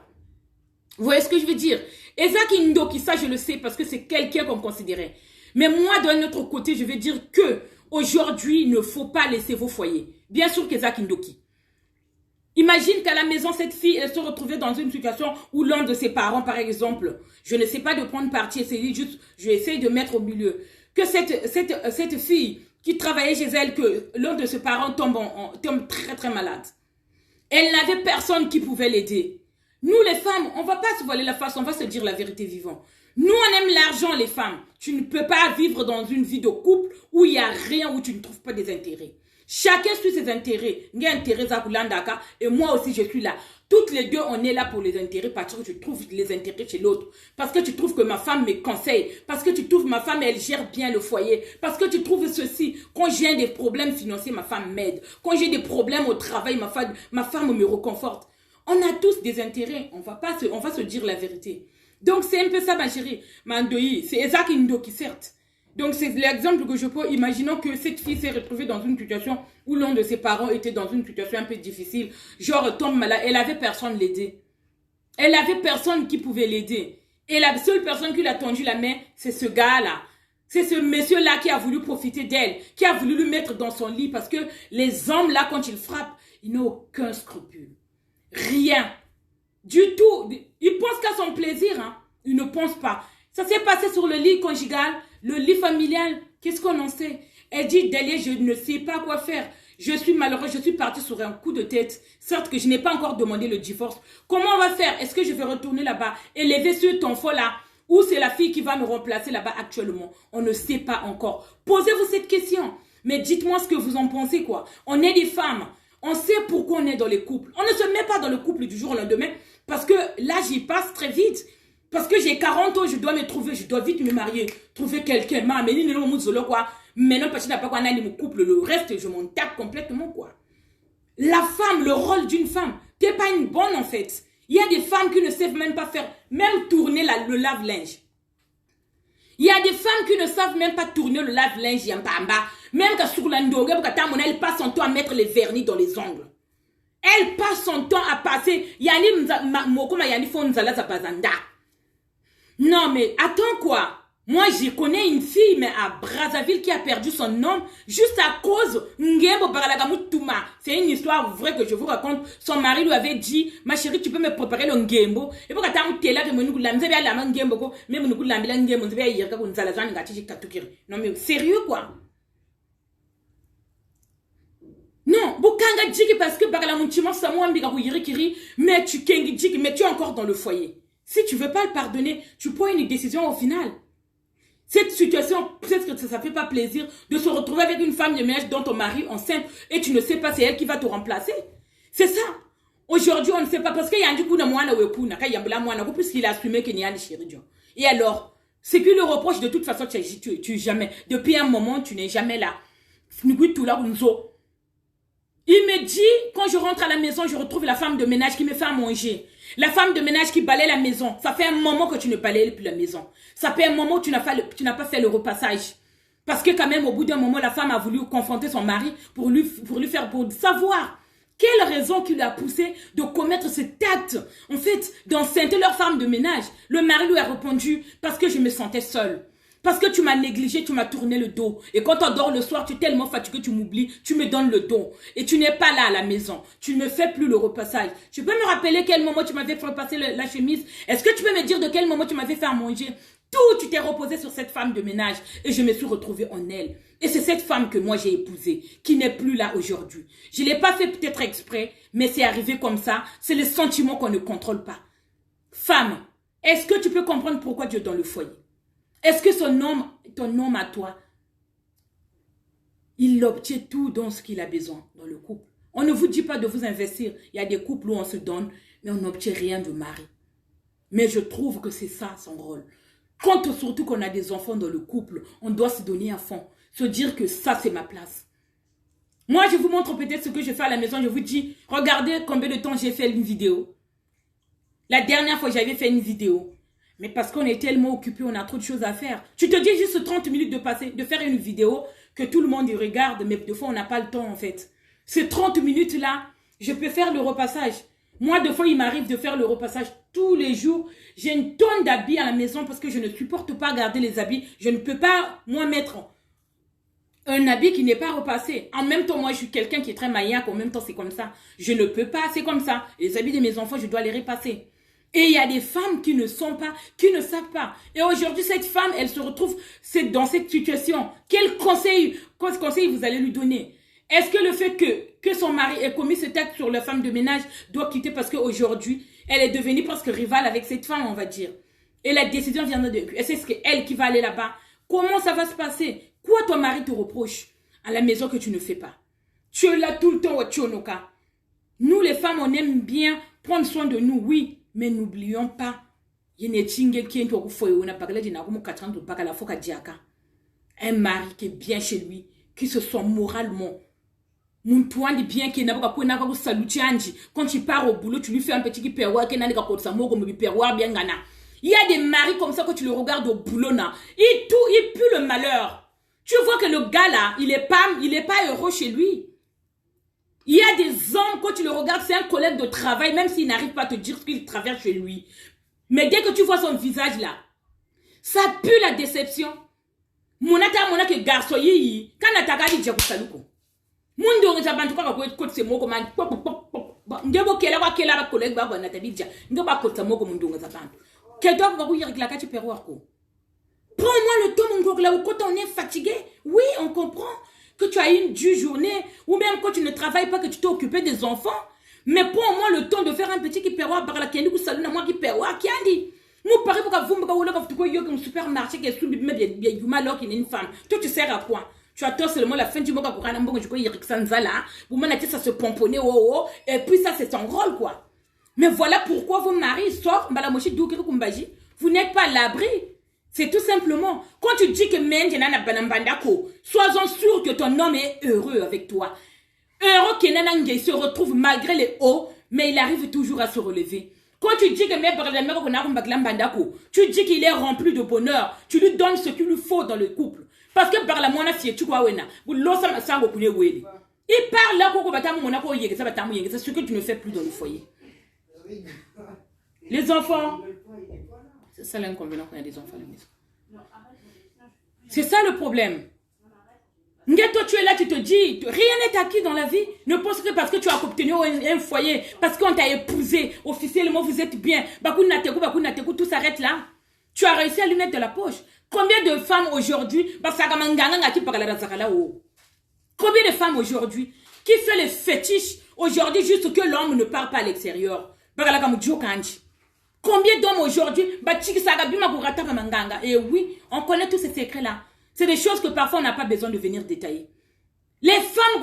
Vous voyez ce que je veux dire? Ezak Indoki, ça je le sais parce que c'est quelqu'un qu'on considérait. Mais moi, d'un autre côté, je vais dire que aujourd'hui, il ne faut pas laisser vos foyers. Bien sûr qu'Ezak Indoki. Imagine qu'à la maison, cette fille, elle se retrouvait dans une situation où l'un de ses parents, par exemple, je ne sais pas de prendre parti, c'est juste, je vais essayer de mettre au milieu. Que cette fille qui travaillait chez elle, que l'un de ses parents tombe très très malade. Elle n'avait personne qui pouvait l'aider. Nous les femmes, on ne va pas se voiler la face, on va se dire la vérité vivant. Nous on aime l'argent les femmes. Tu ne peux pas vivre dans une vie de couple où il n'y a rien, où tu ne trouves pas des intérêts. Chacun suit ses intérêts. Et moi aussi je suis là. Toutes les deux on est là pour les intérêts parce que tu trouves les intérêts chez l'autre. Parce que tu trouves que ma femme me conseille. Parce que tu trouves que ma femme elle gère bien le foyer. Parce que tu trouves ceci. Quand j'ai des problèmes financiers, ma femme m'aide. Quand j'ai des problèmes au travail, ma femme me reconforte. On a tous des intérêts. On va se dire la vérité. Donc c'est un peu ça ma chérie. Mandoyi, c'est Ezak Indoki certes. Donc, c'est l'exemple que je peux. Imaginons que cette fille s'est retrouvée dans une situation où l'un de ses parents était dans une situation un peu difficile. Genre, tombe malade. Elle avait personne l'aider. Elle avait personne qui pouvait l'aider. Et la seule personne qui lui a tendu la main, c'est ce gars-là. C'est ce monsieur-là qui a voulu profiter d'elle. Qui a voulu lui mettre dans son lit. Parce que les hommes-là, quand ils frappent, ils n'ont aucun scrupule. Rien. Du tout. Ils pensent qu'à son plaisir. Hein. Ils ne pensent pas. Ça s'est passé sur le lit conjugal. Le lit familial, qu'est-ce qu'on en sait? Elle dit, Delia, je ne sais pas quoi faire. Je suis malheureuse, je suis partie sur un coup de tête. Certes que je n'ai pas encore demandé le divorce. Comment on va faire? Est-ce que je vais retourner là-bas, élever ce enfant là? Ou c'est la fille qui va me remplacer là-bas actuellement? On ne sait pas encore. Posez-vous cette question. Mais dites-moi ce que vous en pensez, quoi. On est des femmes. On sait pourquoi on est dans les couples. On ne se met pas dans le couple du jour au lendemain parce que l'âge y passe très vite. Parce que j'ai 40 ans, je dois me trouver, je dois vite me marier, trouver quelqu'un. Maintenant, parce que n'a pas quoi, mon couple, le reste, je m'en tape complètement, quoi. La femme, le rôle d'une femme, t'es pas une bonne, en fait. Il y a des femmes qui ne savent même pas faire, même tourner le lave-linge. Il y a des femmes qui ne savent même pas tourner le lave-linge, même quand sur l'andogue, elle passe son temps à mettre les vernis dans les ongles. Elle passe son temps à passer, non, mais attends quoi? Moi, je connais une fille, mais à Brazzaville, qui a perdu son homme juste à cause Ngembo Baralagamutuma. C'est une histoire vraie que je vous raconte. Son mari lui avait dit, ma chérie, tu peux me préparer le Ngembo. Et pour que tu aies là, non, mais sérieux quoi? Non, Bukanga Djiki parce que Baralamutima Samuambiga Kiri, mais tu Kengi Djiki, mais tu es encore dans le foyer. Si tu ne veux pas le pardonner, tu prends une décision au final. Cette situation, peut-être que ça ne fait pas plaisir de se retrouver avec une femme de ménage dont ton mari est enceinte et tu ne sais pas c'est elle qui va te remplacer. C'est ça. Aujourd'hui, on ne sait pas parce qu'il y a un coup de moine puisqu'il a assumé qu'il y a des chéris. Et alors, c'est qu'il le reproche de toute façon, tu jamais. Depuis un moment, tu n'es jamais là. Il me dit, quand je rentre à la maison, je retrouve la femme de ménage qui me fait à manger. La femme de ménage qui balaye la maison. Ça fait un moment que tu ne balayes plus la maison. Ça fait un moment que tu n'as pas fait le repassage. Parce que quand même, au bout d'un moment, la femme a voulu confronter son mari pour savoir quelle raison qui l'a poussé de commettre cet acte. En fait, d'enceinte leur femme de ménage. Le mari lui a répondu, parce que je me sentais seule. Parce que tu m'as négligé, tu m'as tourné le dos. Et quand on dort le soir, tu es tellement fatigué, tu m'oublies, tu me donnes le dos. Et tu n'es pas là à la maison. Tu ne fais plus le repassage. Tu peux me rappeler quel moment tu m'avais fait repasser la chemise? Est-ce que tu peux me dire de quel moment tu m'avais fait à manger? Tout, tu t'es reposé sur cette femme de ménage. Et je me suis retrouvée en elle. Et c'est cette femme que moi j'ai épousée, qui n'est plus là aujourd'hui. Je ne l'ai pas fait peut-être exprès, mais c'est arrivé comme ça. C'est le sentiment qu'on ne contrôle pas. Femme, est-ce que tu peux comprendre pourquoi tu es dans le foyer? Est-ce que ton homme à toi, il obtient tout dans ce qu'il a besoin dans le couple? On ne vous dit pas de vous investir. Il y a des couples où on se donne, mais on n'obtient rien de mari. Mais je trouve que c'est ça son rôle. Quand surtout qu'on a des enfants dans le couple, on doit se donner à fond. Se dire que ça, c'est ma place. Moi, je vous montre peut-être ce que je fais à la maison. Je vous dis, regardez combien de temps j'ai fait une vidéo. La dernière fois, j'avais fait une vidéo. Mais parce qu'on est tellement occupé, on a trop de choses à faire. Tu te dis juste 30 minutes de faire une vidéo que tout le monde y regarde, mais des fois, on n'a pas le temps, en fait. Ces 30 minutes-là, je peux faire le repassage. Moi, des fois, il m'arrive de faire le repassage tous les jours. J'ai une tonne d'habits à la maison parce que je ne supporte pas garder les habits. Je ne peux pas, moi, mettre un habit qui n'est pas repassé. En même temps, moi, je suis quelqu'un qui est très maniaque. En même temps, c'est comme ça. Je ne peux pas, c'est comme ça. Les habits de mes enfants, je dois les repasser. Et il y a des femmes qui ne sont pas, qui ne savent pas. Et aujourd'hui, cette femme, elle se retrouve dans cette situation. Quel conseil vous allez lui donner? Est-ce que le fait que son mari ait commis cet acte sur la femme de ménage doit quitter parce qu'aujourd'hui, elle est devenue presque rivale avec cette femme, on va dire. Et la décision viendra de... Et c'est elle qui va aller là-bas. Comment ça va se passer? Quoi ton mari te reproche à la maison que tu ne fais pas? Tu es là tout le temps au Tchonoka. Nous, les femmes, on aime bien prendre soin de nous, oui. Mais n'oublions pas, un mari qui est bien chez lui, qui se sent moralement. Bien quand tu pars au boulot, tu lui fais un petit qui perwa, il y a des maris comme ça, quand tu le regardes au boulot, il pue le malheur. Tu vois que le gars là, il est pas heureux chez lui. Il y a des hommes, quand tu le regardes, c'est un collègue de travail, même s'il n'arrive pas à te dire ce qu'il traverse chez lui. Mais dès que tu vois son visage là, ça pue la déception. Monaka que garçon yi, quand tu as dit Djakoutalouko. Mundo on s'abantu kwa kwa côté c'est moko man. Ngebo kela kwa kela ba collègue ba ba natabidja. Ngeba côté moko mundo on s'abantu. Que doit vous dire que la kati perroir ko. Prends-moi le temps mon gros là quand on est fatigué. Oui, on comprend. Que tu as une dure journée, ou même quand tu ne travailles pas, que tu t'es occupé des enfants. Mais prends au moins le temps de faire un petit qui perroir par la kendi ou salon à moi qui perroir qui a dit. Moi, pareil, pour que vous me dites que vous avez un supermarché qui est sous le bien alors qu'il est une femme. Toi, tu sers à quoi? Tu attends seulement la fin du mois pour aller ça se pomponner, et puis ça c'est son rôle quoi. Mais voilà pourquoi vos maris sortent, vous n'êtes pas à l'abri. C'est tout simplement. Quand tu dis que sois-en sûr que ton homme est heureux avec toi. Heureux que Nanangé se retrouve malgré les hauts, mais il arrive toujours à se relever. Quand tu dis que tu dis qu'il est rempli de bonheur, tu lui donnes ce qu'il lui faut dans le couple. Parce que par la moana il parle là, c'est ce que tu ne fais plus dans le foyer. Les enfants, c'est ça l'inconvénient quand il y a des enfants à la maison. C'est ça le problème. Toi, tu es là, tu te dis, rien n'est acquis dans la vie. Ne pense que parce que tu as obtenu un foyer, parce qu'on t'a épousé, officiellement vous êtes bien, tout s'arrête là. Tu as réussi à lui mettre de la poche. Combien de femmes aujourd'hui, combien de femmes aujourd'hui qui fait les fétiches aujourd'hui juste que l'homme ne part pas à l'extérieur? Combien d'hommes aujourd'hui, et oui, on connaît tous ces secrets-là. C'est des choses que parfois on n'a pas besoin de venir détailler. Les femmes,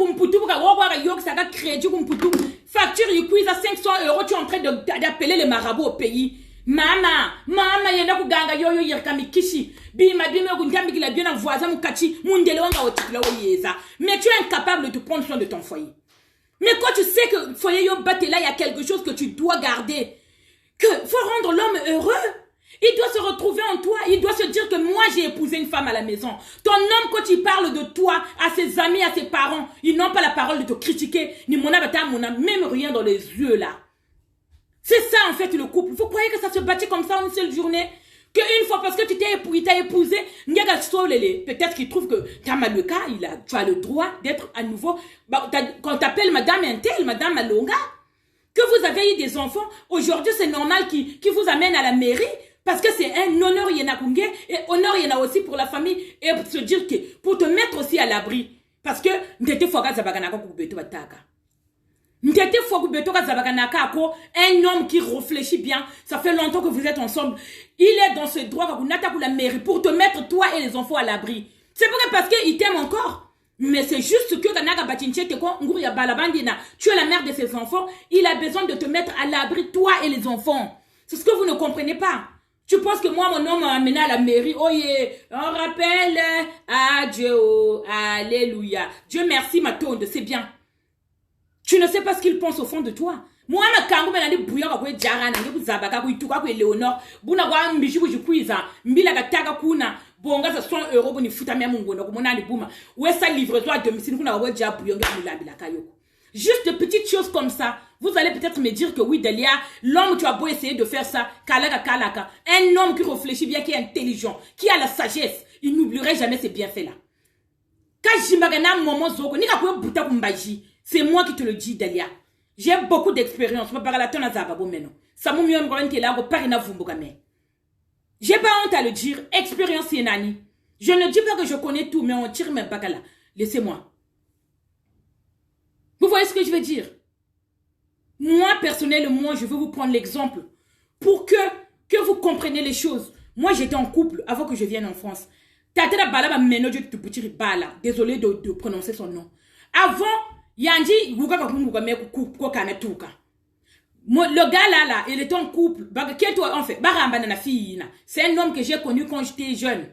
facture, ils cuisent à 500 €, tu es en train d'appeler les marabouts au pays. Maman, yenda kuganga yoyo yirkami kishi. Bima gundambi bien voisin mukachi, mundele wanga otikla oyeza. Mais tu es incapable de prendre soin de ton foyer. Mais quand tu sais que foyer yo batte là, il y a quelque chose que tu dois garder. Que faut rendre l'homme heureux. Il doit se retrouver en toi. Il doit se dire que moi, j'ai épousé une femme à la maison. Ton homme, quand il parle de toi, à ses amis, à ses parents, ils n'ont pas la parole de te critiquer. Ni mon abata, même rien dans les yeux, là. C'est ça, en fait, le couple. Vous croyez que ça se bâtit comme ça en une seule journée? Qu'une fois, parce que tu t'es épousé, peut-être qu'il trouve que tu as mal le cas, tu as le droit d'être à nouveau. Quand tu appelles madame Intel, madame Alonga, que vous avez eu des enfants, aujourd'hui, c'est normal qu'ils vous amènent à la mairie. Parce que c'est un honneur Yenakungé et honneur Yena aussi pour la famille et pour se dire que pour te mettre aussi à l'abri. Parce que un homme qui réfléchit bien, ça fait longtemps que vous êtes ensemble. Il est dans ce droit pour la mairie pour te mettre toi et les enfants à l'abri. C'est vrai parce qu'il t'aime encore. Mais c'est juste que tu es la mère de ses enfants. Il a besoin de te mettre à l'abri toi et les enfants. C'est ce que vous ne comprenez pas. Tu penses que moi, mon homme m'a amené à la mairie. Oh yeah, on rappelle à Dieu. Alléluia. Dieu merci, ma tonde, c'est bien. Tu ne sais pas ce qu'il pense au fond de toi. Moi, ma kangu me nani bouillon kwa jarana, ngi kuzabaka kuituka kwa Léonore. Buna kwa mbishi kujikuiza, mbila kataka kuna bonga za 100 € boni futa mia mungu na kumona ni buma. Wesa livraison à domicile kuna kwa ja bouillon ngi mulabila kayoko. Juste de petites choses comme ça. Vous allez peut-être me dire que oui, Delia, l'homme, tu as beau essayer de faire ça, kalaka. Un homme qui réfléchit bien, qui est intelligent, qui a la sagesse, il n'oublierait jamais ces bienfaits-là. C'est moi qui te le dis, Delia. J'ai beaucoup d'expérience. J'ai pas honte à le dire. Expérience, Yenani. Je ne dis pas que je connais tout, mais on tire mes bagala. Laissez-moi. Vous voyez ce que je veux dire? Moi, personnellement, je veux vous prendre l'exemple pour que vous compreniez les choses. Moi, j'étais en couple avant que je vienne en France. Désolé de prononcer son nom. Avant, Yandi, le gars là, il était en couple. C'est un homme que j'ai connu quand j'étais jeune.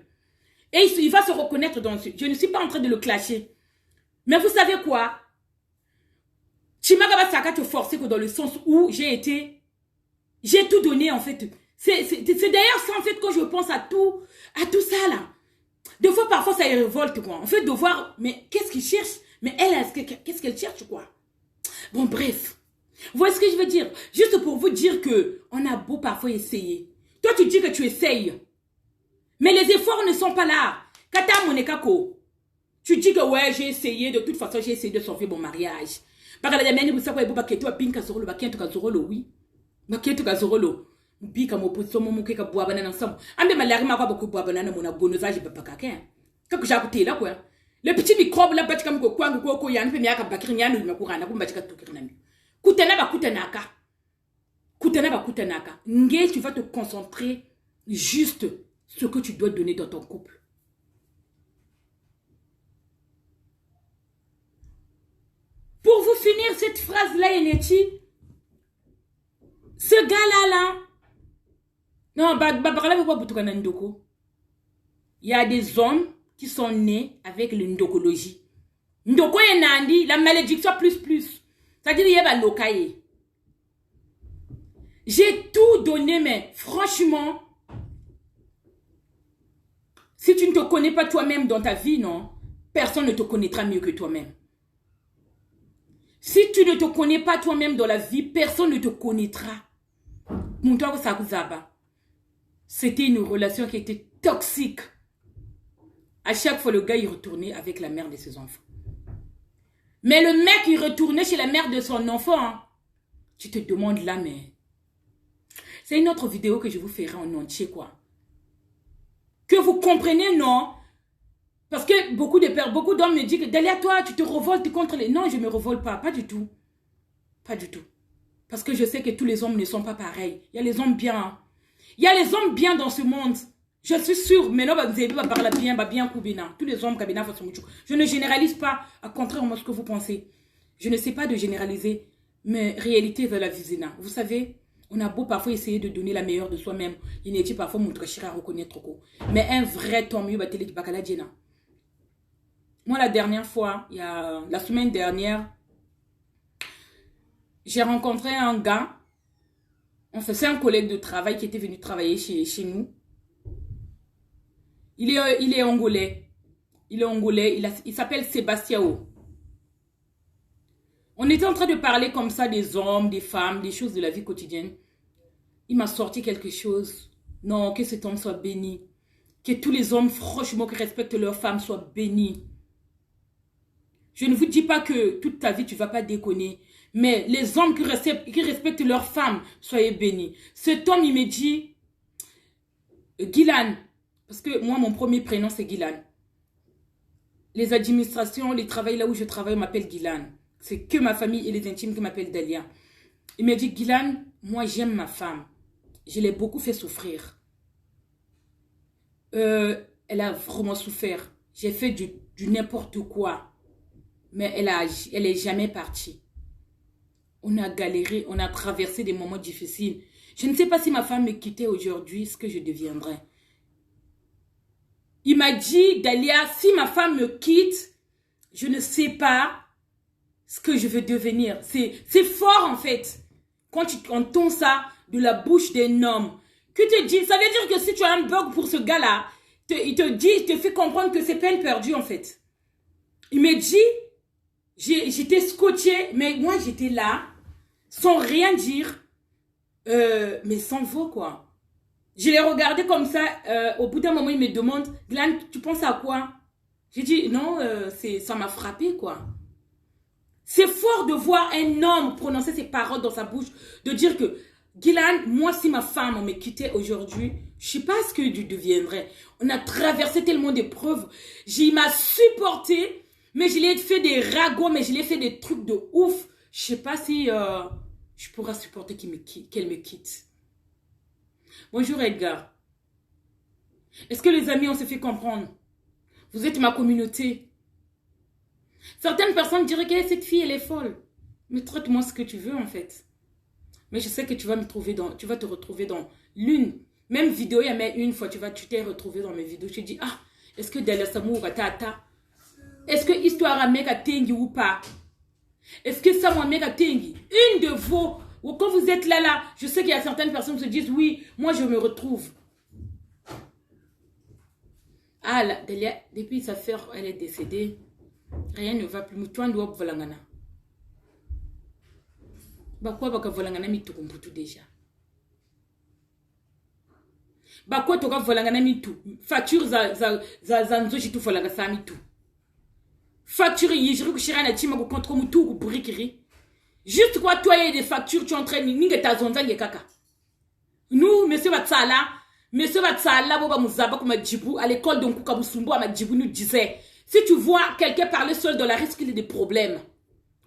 Et il va se reconnaître dans ce... Je ne suis pas en train de le clasher. Mais vous savez quoi? Chimagaba Saka te forcer que dans le sens où j'ai tout donné en fait. C'est d'ailleurs ça en fait quand je pense à tout ça là. Des fois parfois ça y révolte quoi. En fait de voir mais qu'est-ce qu'il cherche? Mais elle qu'est-ce qu'elle cherche quoi? Bon bref. Vous voyez ce que je veux dire? Juste pour vous dire que on a beau parfois essayer. Toi tu dis que tu essayes. Mais les efforts ne sont pas là. Kata monekako. Tu dis que ouais j'ai essayé, de toute façon j'ai essayé de sauver mon mariage. Parce que les gens qui savent que tu as bien qu'à oui. Baketu kazorolo. Bika mo position mo ke ka boa banana ensemble. Ambe malari ma kwa beaucoup boa banana mon agonosage papa kaka. Kako jakuté là quoi. Le petit microbe là batika mko kwa ngoko yana pe miaka bakiri nyanu makurana kumba tika tukiri nami. Kutana ba kutanaka. Nge tu vas te concentrer juste ce que tu dois donner dans ton couple. Pour vous finir cette phrase-là, Eneti, ce gars-là, non, il y a des hommes qui sont nés avec le ndokologie. Ndoko et Nandi, la malédiction plus. C'est-à-dire, il y a locaille. J'ai tout donné, mais franchement, si tu ne te connais pas toi-même dans ta vie, non, personne ne te connaîtra mieux que toi-même. Si tu ne te connais pas toi-même dans la vie, personne ne te connaîtra. C'était une relation qui était toxique. À chaque fois, le gars, il retournait avec la mère de ses enfants. Mais le mec, il retournait chez la mère de son enfant. Hein. Tu te demandes là, mais... C'est une autre vidéo que je vous ferai en entier, quoi. Que vous comprenez, non? Parce que beaucoup d'hommes me disent que Dalia, toi, tu te révoltes contre les... Non, je ne me révolte pas. Pas du tout. Pas du tout. Parce que je sais que tous les hommes ne sont pas pareils. Il y a les hommes bien. Hein. Il y a les hommes bien dans ce monde. Je suis sûre. Mais non, vous avez parler bien Koubina. Tous les hommes, je ne généralise pas. À contrairement à ce que vous pensez. Je ne sais pas de généraliser. Mais réalité de la visina. Vous savez, on a beau parfois essayer de donner la meilleure de soi-même. Il n'est parfois montre à reconnaître. Mais un vrai tant mieux, moi, la dernière fois, la semaine dernière, j'ai rencontré un gars. Enfin, c'est un collègue de travail qui était venu travailler chez nous. Il est angolais. Il s'appelle Sébastiao. On était en train de parler comme ça des hommes, des femmes, des choses de la vie quotidienne. Il m'a sorti quelque chose. Non, que cet homme soit béni. Que tous les hommes, franchement, qui respectent leurs femmes soient bénis. Je ne vous dis pas que toute ta vie, tu ne vas pas déconner. Mais les hommes qui respectent leurs femmes, soyez bénis. Cet homme, il me dit, Guylan, parce que moi, mon premier prénom, c'est Guylan. Les administrations, les travails là où je travaille m'appellent Guylan. C'est que ma famille et les intimes qui m'appellent Dalia. Il me dit, Guylan, moi, j'aime ma femme. Je l'ai beaucoup fait souffrir. Elle a vraiment souffert. J'ai fait du n'importe quoi. Mais elle est jamais partie. On a galéré, on a traversé des moments difficiles. Je ne sais pas si ma femme me quittait aujourd'hui, ce que je deviendrais. Il m'a dit, Dalia, si ma femme me quitte, je ne sais pas ce que je veux devenir. C'est fort en fait. Quand tu entends ça de la bouche d'un homme, que te dit, ça veut dire que si tu as un bug pour ce gars-là, il te fait comprendre que c'est peine perdue en fait. Il me dit, j'étais scotché, mais moi j'étais là, sans rien dire, mais sans voix quoi. Je l'ai regardé comme ça, au bout d'un moment il me demande, Glan, tu penses à quoi? J'ai dit, non, ça m'a frappé quoi. C'est fort de voir un homme prononcer ces paroles dans sa bouche, de dire que, Guylan, moi si ma femme me quittait aujourd'hui, je ne sais pas ce que je deviendrais. On a traversé tellement d'épreuves, il m'a supporté, mais je l'ai fait des ragots, mais je l'ai fait des trucs de ouf. Je ne sais pas si je pourrais supporter qu'elle me quitte. Bonjour Edgar. Est-ce que les amis, on se fait comprendre? Vous êtes ma communauté. Certaines personnes diraient que cette fille, elle est folle. Mais traite-moi ce que tu veux, en fait. Mais je sais que tu vas te retrouver dans l'une. Même vidéo, il y a même une fois, tu t'es retrouvé dans mes vidéos. Tu dis, ah, est-ce que Dalia Samou va tata? Est-ce que histoire à mec a tengi ou pas? Est-ce que ça, moi, mec a tengi? Une de vos, ou quand vous êtes là, je sais qu'il y a certaines personnes qui se disent, oui, moi, je me retrouve. Ah, là, Dalia, depuis sa sœur, elle est décédée. Rien ne va plus. Tu en dois volangana. Bakwa baka volangana mi tout kumputu déjà. Bakwa toka volangana mi tout. Facture za nzoji tout volanga sa mi tout. Facture yijiri kushira na tima ku contre mu tout ku burikiri. Juste quoi toi y a des factures tu entraînes ninga ta zonza kaka. Nous monsieur Batsala boba muzaba kuma djibu à l'école donc kabusumbo ama djibu nous disait si tu vois quelqu'un parler seul dans la risque qu'il ait des problèmes.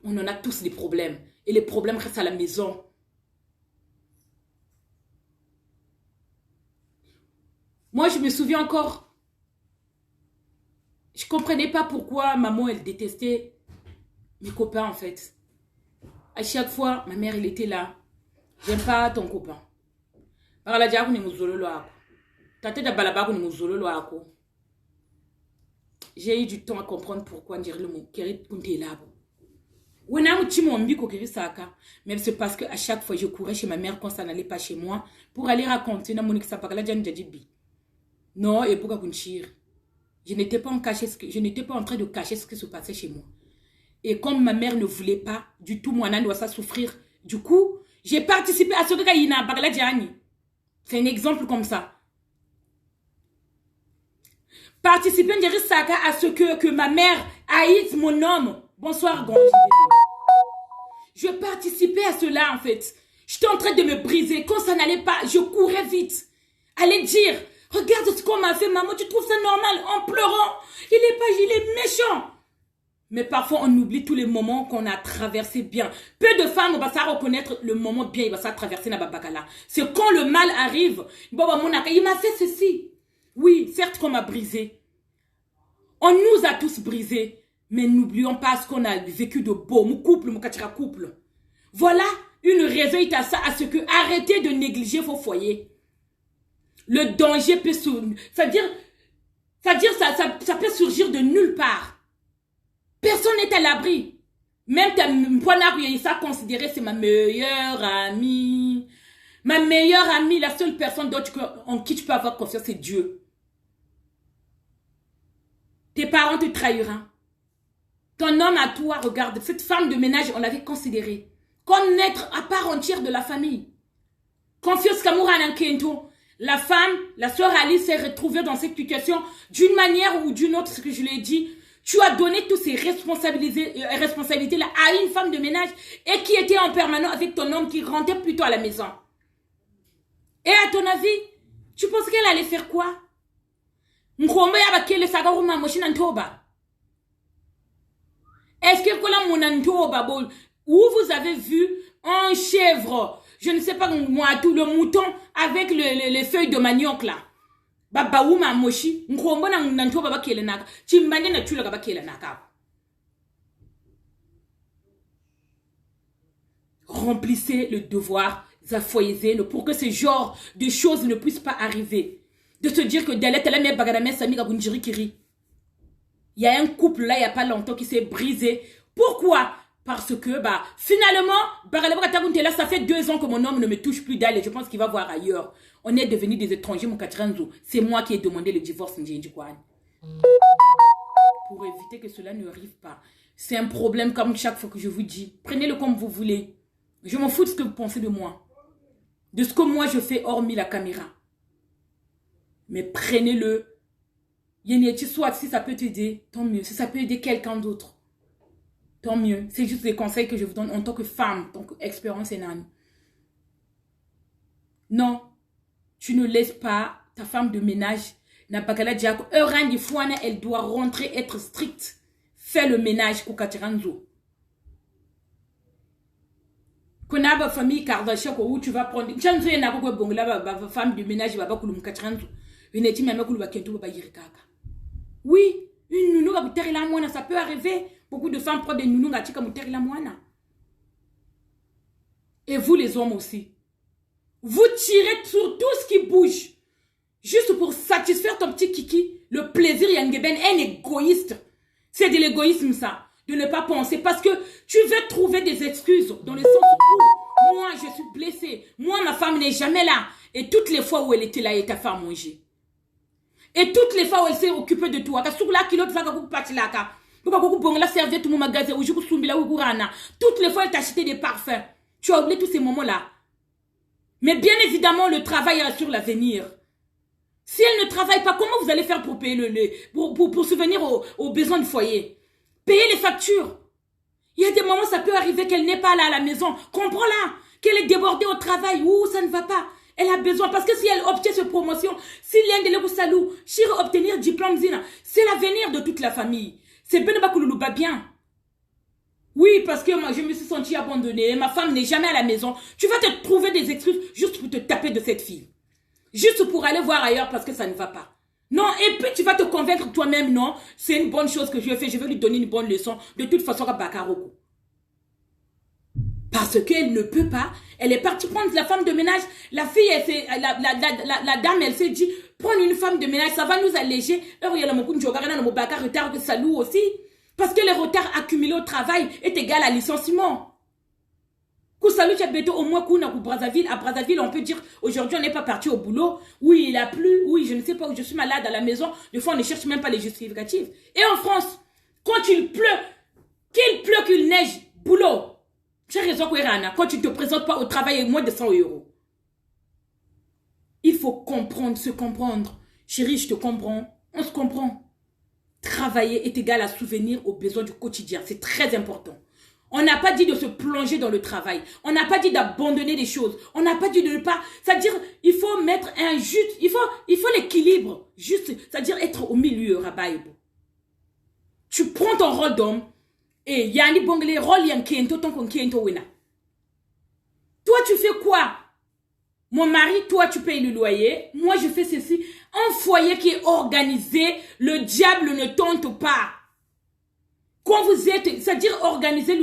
On en a tous des problèmes. Et les problèmes restent à la maison. Moi, je me souviens encore. Je ne comprenais pas pourquoi maman, elle détestait Mes copains, en fait. À chaque fois, ma mère, elle était là. J'aime pas ton copain. J'ai eu du temps à comprendre pourquoi dire le mot. Mais c'est parce que à chaque fois, je courais chez ma mère quand ça n'allait pas chez moi pour aller raconter. Non, et pourquoi je n'étais pas en train de cacher ce qui se passait chez moi. Et comme ma mère ne voulait pas du tout, moi, doit ça souffrir. Du coup, j'ai participé à ce que Yina Bagala Diani. C'est un exemple comme ça. Participer à ce que ma mère haïsse mon homme. Bonsoir, Gondji. Je participais à cela, en fait. J'étais en train de me briser. Quand ça n'allait pas, je courais vite. Allez dire, regarde ce qu'on m'a fait, maman, tu trouves ça normal? En pleurant, il est méchant. Mais parfois, on oublie tous les moments qu'on a traversés bien. Peu de femmes vont ça reconnaître le moment bien, il va ça traverser na babakala. C'est quand le mal arrive, il m'a fait ceci. Oui, certes qu'on m'a brisé. On nous a tous brisés. Mais n'oublions pas ce qu'on a vécu de beau. Mon couple, mon couple. Voilà une raison à ce que arrêtez de négliger vos foyers. Le danger peut surgir. Ça peut surgir de nulle part. Personne n'est à l'abri. Même ta poignard, ça considéré, c'est ma meilleure amie. Ma meilleure amie, la seule personne en qui tu peux avoir confiance, c'est Dieu. Tes parents te trahiront. Ton homme à toi, regarde, cette femme de ménage, on l'avait considérée comme être à part entière de la famille. Confiance Kamoura Nankento. La femme, la sœur Alice s'est retrouvée dans cette situation d'une manière ou d'une autre, ce que je l'ai dit. Tu as donné toutes ces responsabilités-là à une femme de ménage et qui était en permanence avec ton homme qui rentrait plutôt à la maison. Et à ton avis, tu penses qu'elle allait faire quoi? Est-ce que où vous avez vu un chèvre, je ne sais pas moi, tout le mouton avec les feuilles de manioc là? Remplissez le devoir pour que ce genre de choses ne puissent pas arriver. De se dire que il y a un couple là, il n'y a pas longtemps qui s'est brisé. Pourquoi? Parce que finalement, ça fait 2 ans que mon homme ne me touche plus d'elle et je pense qu'il va voir ailleurs. On est devenus des étrangers, mon Katranzo. C'est moi qui ai demandé le divorce. Pour éviter que cela ne arrive pas. C'est un problème comme chaque fois que je vous dis. Prenez-le comme vous voulez. Je m'en fous de ce que vous pensez de moi. De ce que moi je fais hormis la caméra. Mais prenez-le. Soit si ça peut t'aider, tant mieux. Si ça peut aider quelqu'un d'autre, tant mieux. C'est juste des conseils que je vous donne en tant que femme, en tant qu'expérience énane. Non. Tu ne laisses pas ta femme de ménage. Elle doit rentrer, être stricte. Fais le ménage. Konaba famille Kardashian où tu vas prendre. Femme de ménage. Oui, une nounou va vous la moine. Ça peut arriver. Beaucoup de femmes prennent des nounous la moine. Et vous les hommes aussi. Vous tirez sur tout ce qui bouge. Juste pour satisfaire ton petit kiki. Le plaisir Yangeben est un égoïste. C'est de l'égoïsme ça. De ne pas penser. Parce que tu veux trouver des excuses. Dans le sens où moi je suis blessée. Moi ma femme n'est jamais là. Et toutes les fois où elle était là, elle t'a fait à manger. Et toutes les fois où elle s'est occupée de toi. Toutes les fois elle t'a acheté des parfums. Tu as oublié tous ces moments-là. Mais bien évidemment, le travail assure l'avenir. Si elle ne travaille pas, comment vous allez faire pour payer pour subvenir aux besoins du foyer? Payer les factures. Il y a des moments, ça peut arriver qu'elle n'est pas là à la maison. Comprends-la. Qu'elle est débordée au travail. Ouh, ça ne va pas. Elle a besoin. Parce que si elle obtient cette promotion, si l'un de l'autre salou, si elle obtenir diplôme, c'est l'avenir de toute la famille. C'est bien. Oui, parce que moi, je me suis sentie abandonnée. Ma femme n'est jamais à la maison. Tu vas te trouver des excuses juste pour te taper de cette fille. Juste pour aller voir ailleurs parce que ça ne va pas. Non, et puis tu vas te convaincre toi-même, non, c'est une bonne chose que je fais, je vais lui donner une bonne leçon. De toute façon, à Bakaroko. Parce qu'elle ne peut pas. Elle est partie prendre la femme de ménage. La fille, la dame, elle s'est dit, prendre une femme de ménage, ça va nous alléger. Retard que ça loue aussi. Parce que le retard accumulé au travail est égal à licenciement. Au moins, à Brazzaville, on peut dire, aujourd'hui, on n'est pas parti au boulot. Oui, il a plu. Oui, je ne sais pas, je suis malade à la maison. Des fois, on ne cherche même pas les justificatifs. Et en France, quand il pleut, qu'il neige, boulot. J'ai raison, quand tu ne te présentes pas au travail avec moins de 100 euros. Il faut comprendre, se comprendre. Chérie, je te comprends. On se comprend. Travailler est égal à souvenir aux besoins du quotidien. C'est très important. On n'a pas dit de se plonger dans le travail. On n'a pas dit d'abandonner des choses. On n'a pas dit de ne pas... C'est-à-dire, il faut mettre un juste... Il faut l'équilibre. Juste, c'est-à-dire être au milieu, Rabaïbo. Tu prends ton rôle d'homme. Et yani bongle rôle yan kento ton kon kento wena. Toi, tu fais quoi? Mon mari, toi, tu payes le loyer. Moi, je fais ceci. Un foyer qui est organisé, le diable ne tente pas. Quand vous êtes, c'est-à-dire organisé,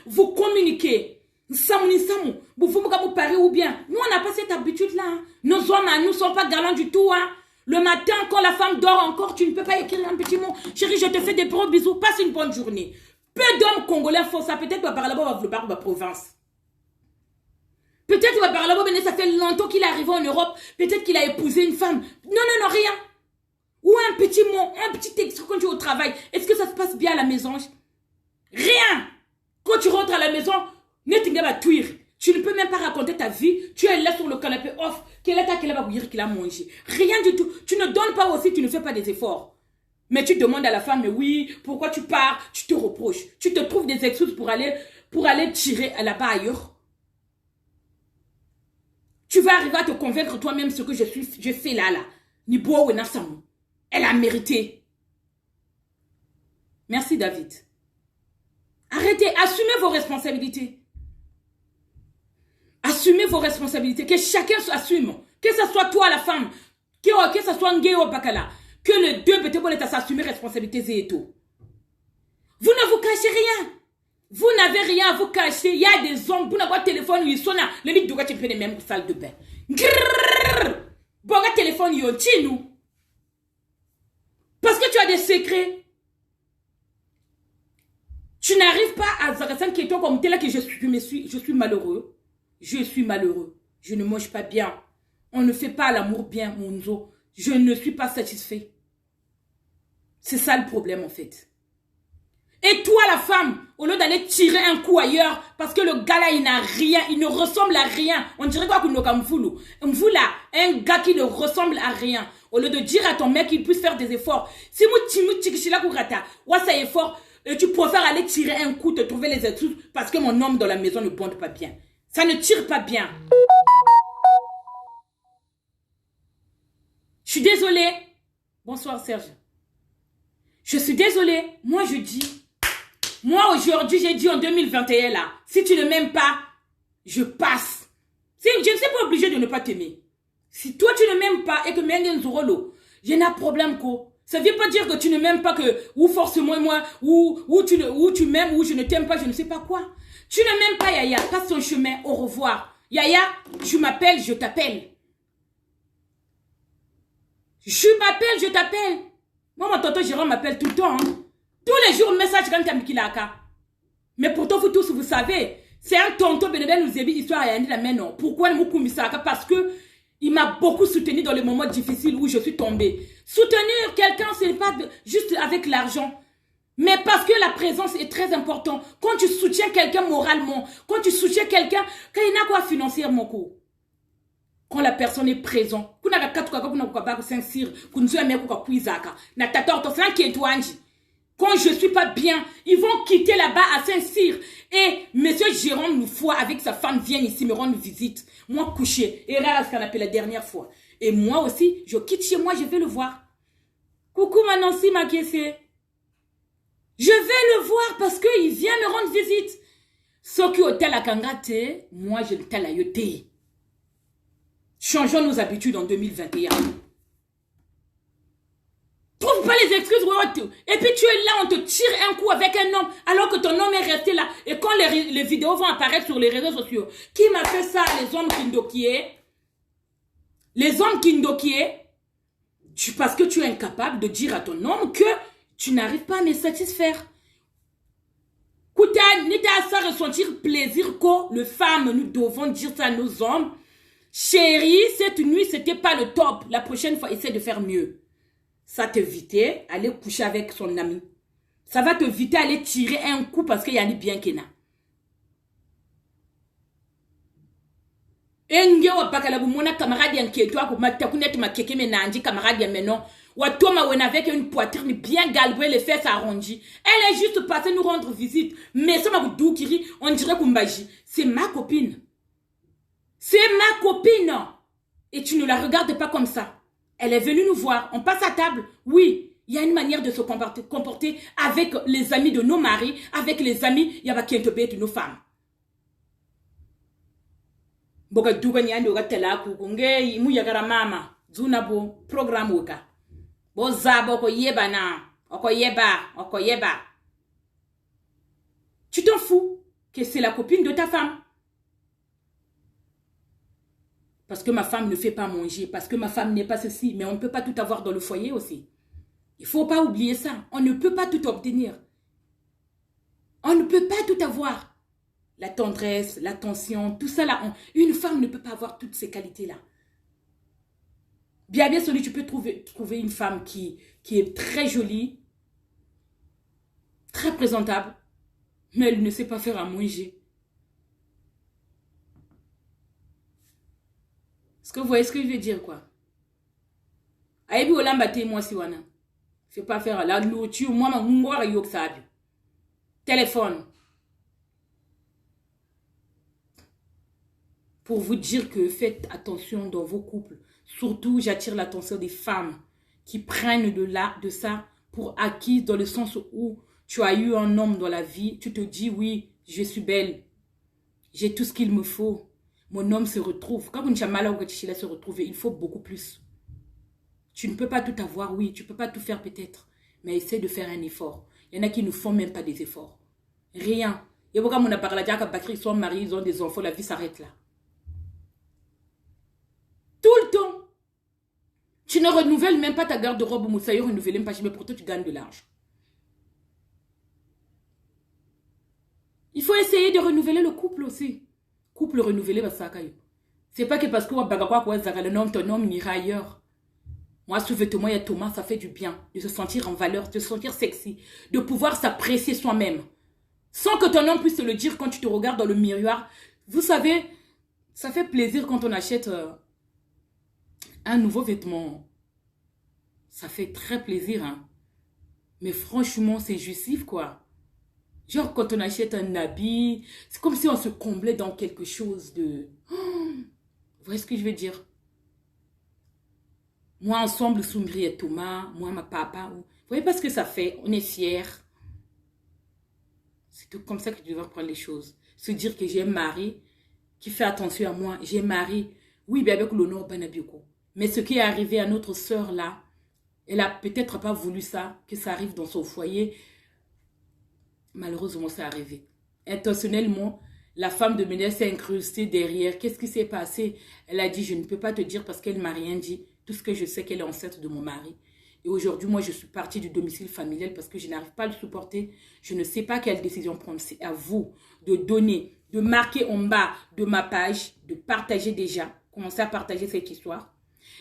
vous communiquez. Vous parlez ou bien. Nous, on n'a pas cette habitude-là. Hein. Nos hommes, nous ne sont pas galants du tout. Hein. Le matin, quand la femme dort encore, tu ne peux pas écrire un petit mot. Chérie, je te fais des gros bisous. Passe une bonne journée. Peu d'hommes congolais font ça. Peut-être par là-bas, on va vouloir la province. Peut-être par là-bas, ça fait longtemps qu'il est arrivé en Europe. Peut-être qu'il a épousé une femme. Non, rien. Ou un petit mot, un petit texte quand tu es au travail. Est-ce que ça se passe bien à la maison? Rien. Quand tu rentres à la maison, tu ne peux même pas raconter ta vie. Tu es là sur le canapé off. Quel est qu'il a mangé? Rien du tout. Tu ne donnes pas aussi, tu ne fais pas des efforts. Mais tu demandes à la femme, mais oui, pourquoi tu pars? Tu te reproches. Tu te trouves des excuses pour aller tirer là-bas ailleurs. Tu vas arriver à te convaincre toi-même ce que je fais là. Nibo Wenasamu. Elle a mérité. Merci David. Arrêtez, assumez vos responsabilités. Assumez vos responsabilités. Que chacun s'assume. Que ce soit toi la femme. Que ce soit Ngeo Bakala. Que les deux peut-être s'assumer responsabilités et tout. Vous ne vous cachez rien. Vous n'avez rien à vous cacher. Il y a des hommes, vous n'avez pas de téléphone, ils sont là. Les lits de tu fais les mêmes salles de bain. Bon, le téléphone, ils ont nous. Parce que tu as des secrets. Tu n'arrives pas à Zarasan qui est comme tel que je suis malheureux. Je suis malheureux. Je ne mange pas bien. On ne fait pas l'amour bien, Monzo. Je ne suis pas satisfait. C'est ça le problème en fait. Et toi la femme, au lieu d'aller tirer un coup ailleurs, parce que le gars là il n'a rien, il ne ressemble à rien. On dirait quoi qu'on a Mvoula, un gars qui ne ressemble à rien. Au lieu de dire à ton mec qu'il puisse faire des efforts. Si ça effort, tu préfères aller tirer un coup, te trouver les excuses parce que mon homme dans la maison ne bande pas bien. Ça ne tire pas bien. Je suis désolée. Bonsoir Serge. Je suis désolée. Moi je dis. Moi aujourd'hui j'ai dit en 2021 là. Si tu ne m'aimes pas, je passe. Je ne suis pas obligée de ne pas t'aimer. Si toi tu ne m'aimes pas et que je n'ai problème quoi. Ça ne veut pas dire que tu ne m'aimes pas que ou force-moi ou tu m'aimes ou je ne t'aime pas, je ne sais pas quoi. Tu ne m'aimes pas Yaya, passe ton chemin, au revoir. Yaya, tu m'appelles, je t'appelle. Je m'appelle, je t'appelle. Moi, mon tonton Jérôme m'appelle tout le temps. Hein. Tous les jours, message quand tu as. Mais pourtant, vous tous, vous savez, c'est un tonton Benebel nous a dit histoire et la main non. Pourquoi nous Misaka? Parce que il m'a beaucoup soutenu dans les moments difficiles où je suis tombée. Soutenir quelqu'un, ce n'est pas juste avec l'argent. Mais parce que la présence est très importante. Quand tu soutiens quelqu'un moralement, quand tu soutiens quelqu'un, quand il n'a quoi financièrement, quand la personne est présente, quand je suis pas bien, ils vont quitter là-bas à Saint-Cyr. Et monsieur Jérôme Loufoua avec sa femme viennent ici me rendre visite. Moi couché. Et là, ce qu'on appelle la dernière fois. Et moi aussi, je quitte chez moi, je vais le voir. Coucou ma Nancy, ma Kessé. Je vais le voir parce qu'il vient me rendre visite. Ce qui est tel à Kangate, moi je le tel à Yote. Changeons nos habitudes en 2021. trouves pas les excuses. Et puis tu es là, on te tire un coup avec un homme, alors que ton homme est resté là. Et quand les vidéos vont apparaître sur les réseaux sociaux, qui m'a fait ça? Les hommes kindokiés. Les hommes kindokiés. Parce que tu es incapable de dire à ton homme que tu n'arrives pas à me satisfaire. Kouta, ni t'as ça ressentir plaisir que les femmes, nous devons dire ça à nos hommes. Chérie, cette nuit, c'était pas le top. La prochaine fois, essaie de faire mieux. Ça t'éviter aller coucher avec son ami. Ça va t'éviter aller tirer un coup parce qu'il y a ni bien qu'il y a. Enge wa bakala bumona camarade yankietwa ko matakunet makeke menanji camarade ya menon. Wa toma wen avec une poitrine bien galbée, les fesses arrondies. Elle est juste passée nous rendre visite. Mais ça m'a boudou kiri, on dirait Kumbaji. C'est ma copine. C'est ma copine. Et tu ne la regardes pas comme ça. Elle est venue nous voir. On passe à table. Oui, il y a une manière de se comporter avec les amis de nos maris, avec les amis de nos femmes. Boga duga nyandi oga tela kukunge mu yagara mama zuna bo programme weka. Bo zabo ko yeba na, oko yeba. Tu t'en fous que c'est la copine de ta femme. Parce que ma femme ne fait pas manger, parce que ma femme n'est pas ceci, mais on ne peut pas tout avoir dans le foyer aussi. Il ne faut pas oublier ça. On ne peut pas tout obtenir. On ne peut pas tout avoir. La tendresse, l'attention, tout ça là. Une femme ne peut pas avoir toutes ces qualités-là. Bien sûr, tu peux trouver une femme qui est très jolie, très présentable, mais elle ne sait pas faire à manger. Est-ce que vous voyez ce que je veux dire, quoi? Aïbi olambate moi si wana. Je ne sais pas faire la nourriture. Moi, ma moumoire yok sabi. Téléphone. Pour vous dire que faites attention dans vos couples. Surtout, j'attire l'attention des femmes qui prennent de ça pour acquis, dans le sens où tu as eu un homme dans la vie. Tu te dis, oui, je suis belle. J'ai tout ce qu'il me faut. Mon homme se retrouve. Quand une chamala ou kachila se retrouve, il faut beaucoup plus. Tu ne peux pas tout avoir, oui. Tu ne peux pas tout faire peut-être. Mais essaie de faire un effort. Il y en a qui ne font même pas des efforts. Rien. Il y a beaucoup de gens qui sont mariés, ils ont des enfants, la vie s'arrête là. Tout le temps. Tu ne renouvelles même pas ta garde-robe. Moussaï, renouvelle même pas. Mais pourtant, tu gagnes de l'argent. Il faut essayer de renouveler le couple aussi. Couple renouvelé, c'est pas que parce que ton homme ira ailleurs. Moi, sous-vêtement, il y a Thomas, ça fait du bien. De se sentir en valeur, de se sentir sexy. De pouvoir s'apprécier soi-même. Sans que ton homme puisse te le dire quand tu te regardes dans le miroir. Vous savez, ça fait plaisir quand on achète un nouveau vêtement. Ça fait très plaisir, hein. Mais franchement, c'est justif, quoi. Genre, quand on achète un habit, c'est comme si on se comblait dans quelque chose de... Vous voyez ce que je veux dire? Moi, ensemble, Soumri et Thomas, moi, ma papa. Vous voyez pas ce que ça fait? On est fiers. C'est tout comme ça que tu devrais prendre les choses. Se dire que j'ai un mari qui fait attention à moi. J'ai un mari, oui, bien avec l'honneur, Banabioko. Mais ce qui est arrivé à notre sœur là, elle a peut-être pas voulu ça, que ça arrive dans son foyer. Malheureusement, c'est arrivé. Intentionnellement, la femme de Ménès s'est incrustée derrière. Qu'est-ce qui s'est passé? Elle a dit, je ne peux pas te dire parce qu'elle ne m'a rien dit. Tout ce que je sais, qu'elle est enceinte de mon mari. Et aujourd'hui, moi, je suis partie du domicile familial parce que je n'arrive pas à le supporter. Je ne sais pas quelle décision prendre. C'est à vous de donner, de marquer en bas de ma page, de partager déjà, commencer à partager cette histoire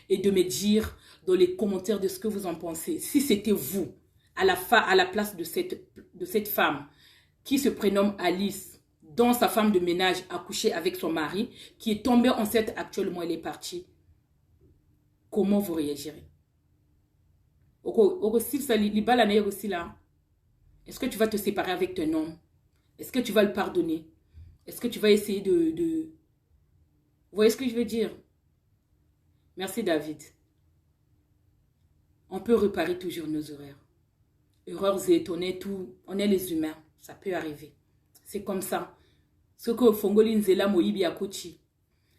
et de me dire dans les commentaires de ce que vous en pensez. Si c'était vous, à la place de cette femme qui se prénomme Alice, dont sa femme de ménage a couché avec son mari, qui est tombée enceinte actuellement, elle est partie. Comment vous réagirez? Est-ce que tu vas te séparer avec ton homme? Est-ce que tu vas le pardonner? Est-ce que tu vas essayer de... Vous voyez ce que je veux dire? Merci David. On peut réparer toujours nos erreurs. Erreurs et tout. On est les humains. Ça peut arriver. C'est comme ça. Ce que Fongoli Nzela Moïbi Akouchi.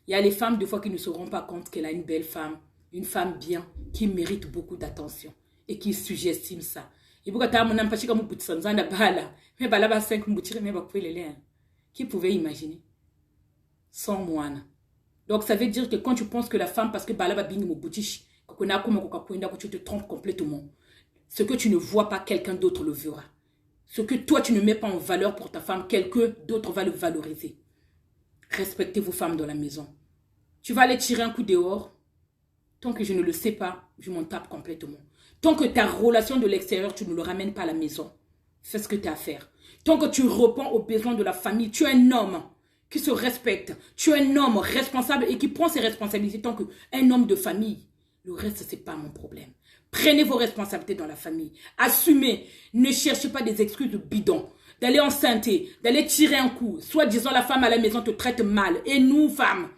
Il y a les femmes, des fois, qui ne se rendent pas compte qu'elle a une belle femme. Une femme bien, qui mérite beaucoup d'attention. et qui sugestiment ça. Et pourquoi tu as mon empathie comme bout de sanzana bala, mais bala ba 5 mboutire, mais ba les liens. Qui pouvait imaginer? Sans moine. Donc ça veut dire que quand tu penses que la femme, parce que bala ba bing mo boutiche, que tu te trompes complètement. Ce que tu ne vois pas, quelqu'un d'autre le verra. Ce que toi, tu ne mets pas en valeur pour ta femme, quelqu'un d'autre va le valoriser. Respectez vos femmes dans la maison. Tu vas aller tirer un coup dehors. Tant que je ne le sais pas, je m'en tape complètement. Tant que ta relation de l'extérieur, tu ne le ramènes pas à la maison. Fais ce que tu as à faire. Tant que tu réponds aux besoins de la famille, tu es un homme qui se respecte. Tu es un homme responsable et qui prend ses responsabilités. Tant qu'un homme de famille, le reste, ce n'est pas mon problème. Prenez vos responsabilités dans la famille. Assumez. Ne cherchez pas des excuses bidons. D'aller enceinter, d'aller tirer un coup. Soit disant la femme à la maison te traite mal. Et nous, femmes,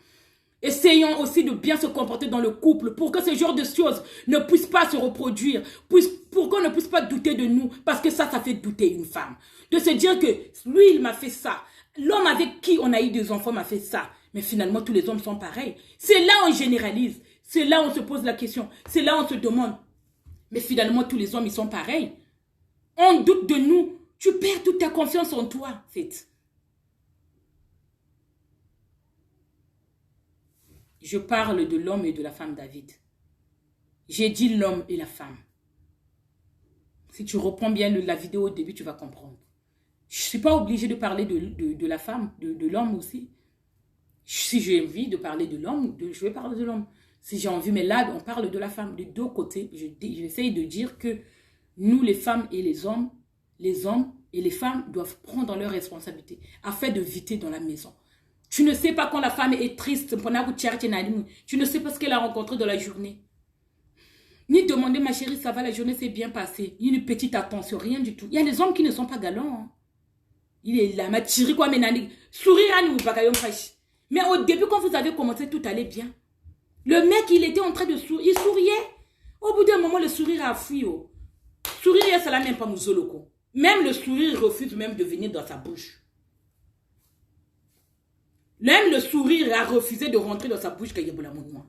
essayons aussi de bien se comporter dans le couple pour que ce genre de choses ne puissent pas se reproduire. Pour qu'on ne puisse pas douter de nous. Parce que ça fait douter une femme. De se dire que lui, il m'a fait ça. L'homme avec qui on a eu des enfants m'a fait ça. Mais finalement, tous les hommes sont pareils. C'est là où on généralise. C'est là où on se pose la question. C'est là où on se demande. Mais finalement, tous les hommes, ils sont pareils. On doute de nous. Tu perds toute ta confiance en toi, en fait. Je parle de l'homme et de la femme David. J'ai dit l'homme et la femme. Si tu reprends bien la vidéo au début, tu vas comprendre. Je ne suis pas obligée de parler de la femme, de l'homme aussi. Si j'ai envie de parler de l'homme, je vais parler de l'homme. Si j'ai envie, mais là, on parle de la femme. De deux côtés, j'essaye de dire que nous, les femmes et les hommes et les femmes doivent prendre leurs responsabilités afin de viter dans la maison. Tu ne sais pas quand la femme est triste, tu ne sais pas ce qu'elle a rencontré dans la journée. Ni demander, ma chérie, ça va, la journée s'est bien passée. Une petite attention, rien du tout. Il y a des hommes qui ne sont pas galants. Hein. Il est là, ma chérie, quoi, mais sourire à nous, mais au début, quand vous avez commencé, tout allait bien. Le mec, il était en train de sourire. Il souriait. Au bout d'un moment, le sourire a fui. Oh. Sourire, ça n'a même pas mouzoloko. Même le sourire refuse même de venir dans sa bouche. Même le sourire a refusé de rentrer dans sa bouche.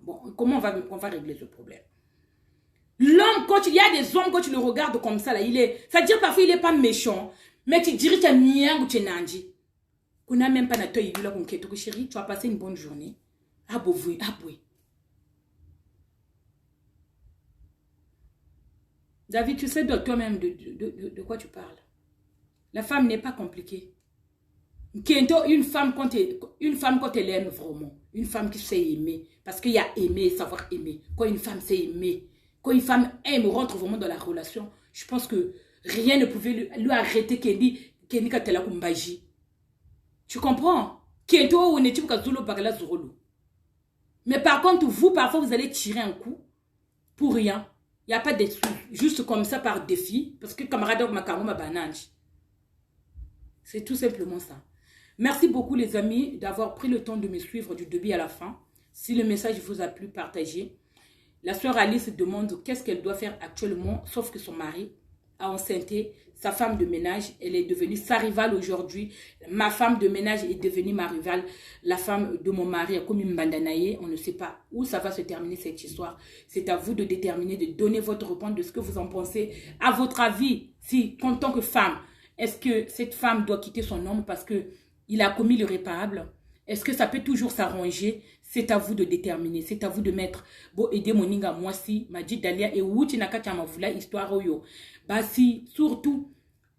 Bon, comment on va régler ce problème? L'homme, quand il y a des hommes, quand tu le regardes comme ça, là, ça veut dire parfois il n'est pas méchant. Mais tu dirais que tu es mien ou tu es nandi. On n'a même pas na toi, chérie, tu as passé une bonne journée. Ah, boui, ah, boui. David, tu sais de toi-même de quoi tu parles. La femme n'est pas compliquée. Une femme, quand elle aime vraiment, une femme qui sait aimer, parce qu'il y a aimer, savoir aimer. Quand une femme sait aimer, quand une femme aime, rentre vraiment dans la relation, je pense que rien ne pouvait lui arrêter Kenny Katela Kumbaji. Tu comprends? Mais par contre, vous, parfois, vous allez tirer un coup pour rien. Il n'y a pas d'excuse. Juste comme ça par défi. Parce que camarade ma banane. C'est tout simplement ça. Merci beaucoup les amis d'avoir pris le temps de me suivre du début à la fin. Si le message vous a plu, partagez. La sœur Alice demande qu'est-ce qu'elle doit faire actuellement, sauf que son mari a enceinté sa femme de ménage. Elle est devenue sa rivale aujourd'hui. Ma femme de ménage est devenue ma rivale. La femme de mon mari a comme une bandanaïe. On ne sait pas où ça va se terminer cette histoire. C'est à vous de déterminer, de donner votre réponse de ce que vous en pensez. À votre avis, si, en tant que femme, est-ce que cette femme doit quitter son homme parce qu'il a commis l'irréparable? Est-ce que ça peut toujours s'arranger? C'est à vous de déterminer. C'est à vous de mettre. Bon, aider moninga moi si, m'a dit Dalia et Wouti Nakata Mavula, histoire oyo. Bah si, surtout,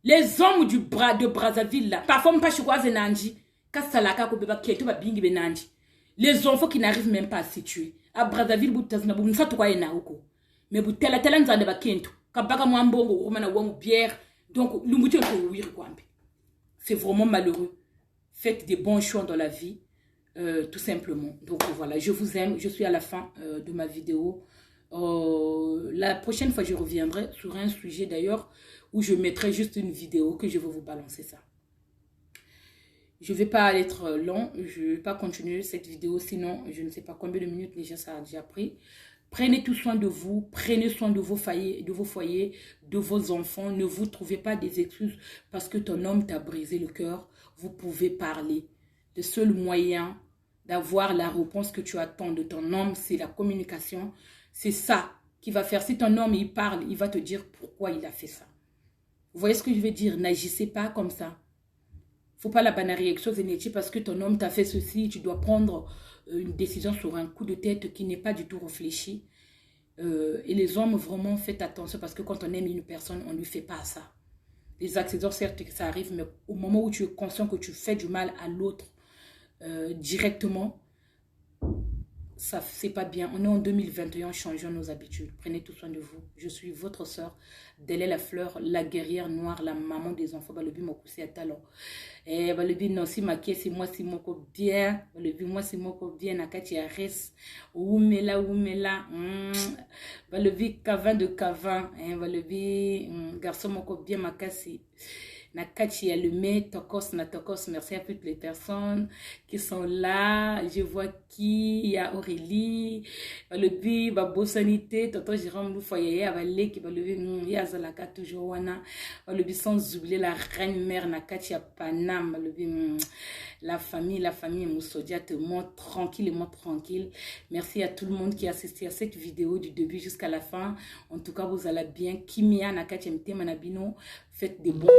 les hommes de Brazzaville là, parfois on pas choisir Zenanji, Kassalaka ko beba keto ba bingi benanji. Les enfants qui n'arrivent même pas à se situer. À Brazzaville, boutazna boum ça to na oko. Mais boutela tela nzande ba kento. Kabaka mwambongo romana wangu bière. Donc l'umuti on ouir kwambe. C'est vraiment malheureux. Faites des bons choix dans la vie. Tout simplement. Donc voilà, je vous aime. Je suis à la fin de ma vidéo. La prochaine fois, je reviendrai sur un sujet d'ailleurs où je mettrai juste une vidéo que je vais vous balancer ça. Je ne vais pas être long. Je ne vais pas continuer cette vidéo. Sinon, je ne sais pas combien de minutes déjà ça a déjà pris. Prenez tout soin de vous. Prenez soin de vos foyers, de vos enfants. Ne vous trouvez pas des excuses parce que ton homme t'a brisé le cœur. Vous pouvez parler. Le seul moyen d'avoir la réponse que tu attends de ton homme, c'est la communication. C'est ça. qui va faire. Si ton homme, il parle, il va te dire pourquoi il a fait ça. Vous voyez ce que je veux dire? N'agissez pas comme ça. Faut pas la banaliser avec chose énergie parce que ton homme t'a fait ceci. Tu dois prendre une décision sur un coup de tête qui n'est pas du tout réfléchi. Et les hommes, vraiment, faites attention parce que quand on aime une personne, on ne lui fait pas ça. Les accidents, certes, ça arrive, mais au moment où tu es conscient que tu fais du mal à l'autre directement, ça, c'est pas bien. On est en 2021, changeons nos habitudes. Prenez tout soin de vous. Je suis votre soeur, Délé la fleur, la guerrière noire, la maman des enfants. Balobi mokoussi à talon. Eh, balobi non, si ma c'est moi, si moko bien. Balobi moi, si moko bien. Nakati a res. Oumela, oumela. Balobi cavin de cavin. Balobi garçon moko bien makasi. Nakati a le met, tokos na tokos. Merci à toutes les personnes qui sont là. Je vois qui, il y a Aurélie, le bi, Babo Sanité, Toto Jérôme Loufoye, Avalé, qui va lever, Yazalaka, toujours Wana, le bi sans oublier la reine mère Nakati a Panam, le bi, la famille Moussodia, te montre tranquille. Merci à tout le monde qui a assisté à cette vidéo du début jusqu'à la fin. En tout cas, vous allez bien. Kimia Nakati Mte Manabino, faites des bons choses.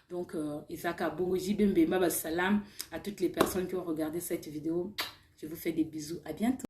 Donc, Isaka Bongoji Bembe Baba Salam à toutes les personnes qui ont regardé cette vidéo. Je vous fais des bisous. À bientôt.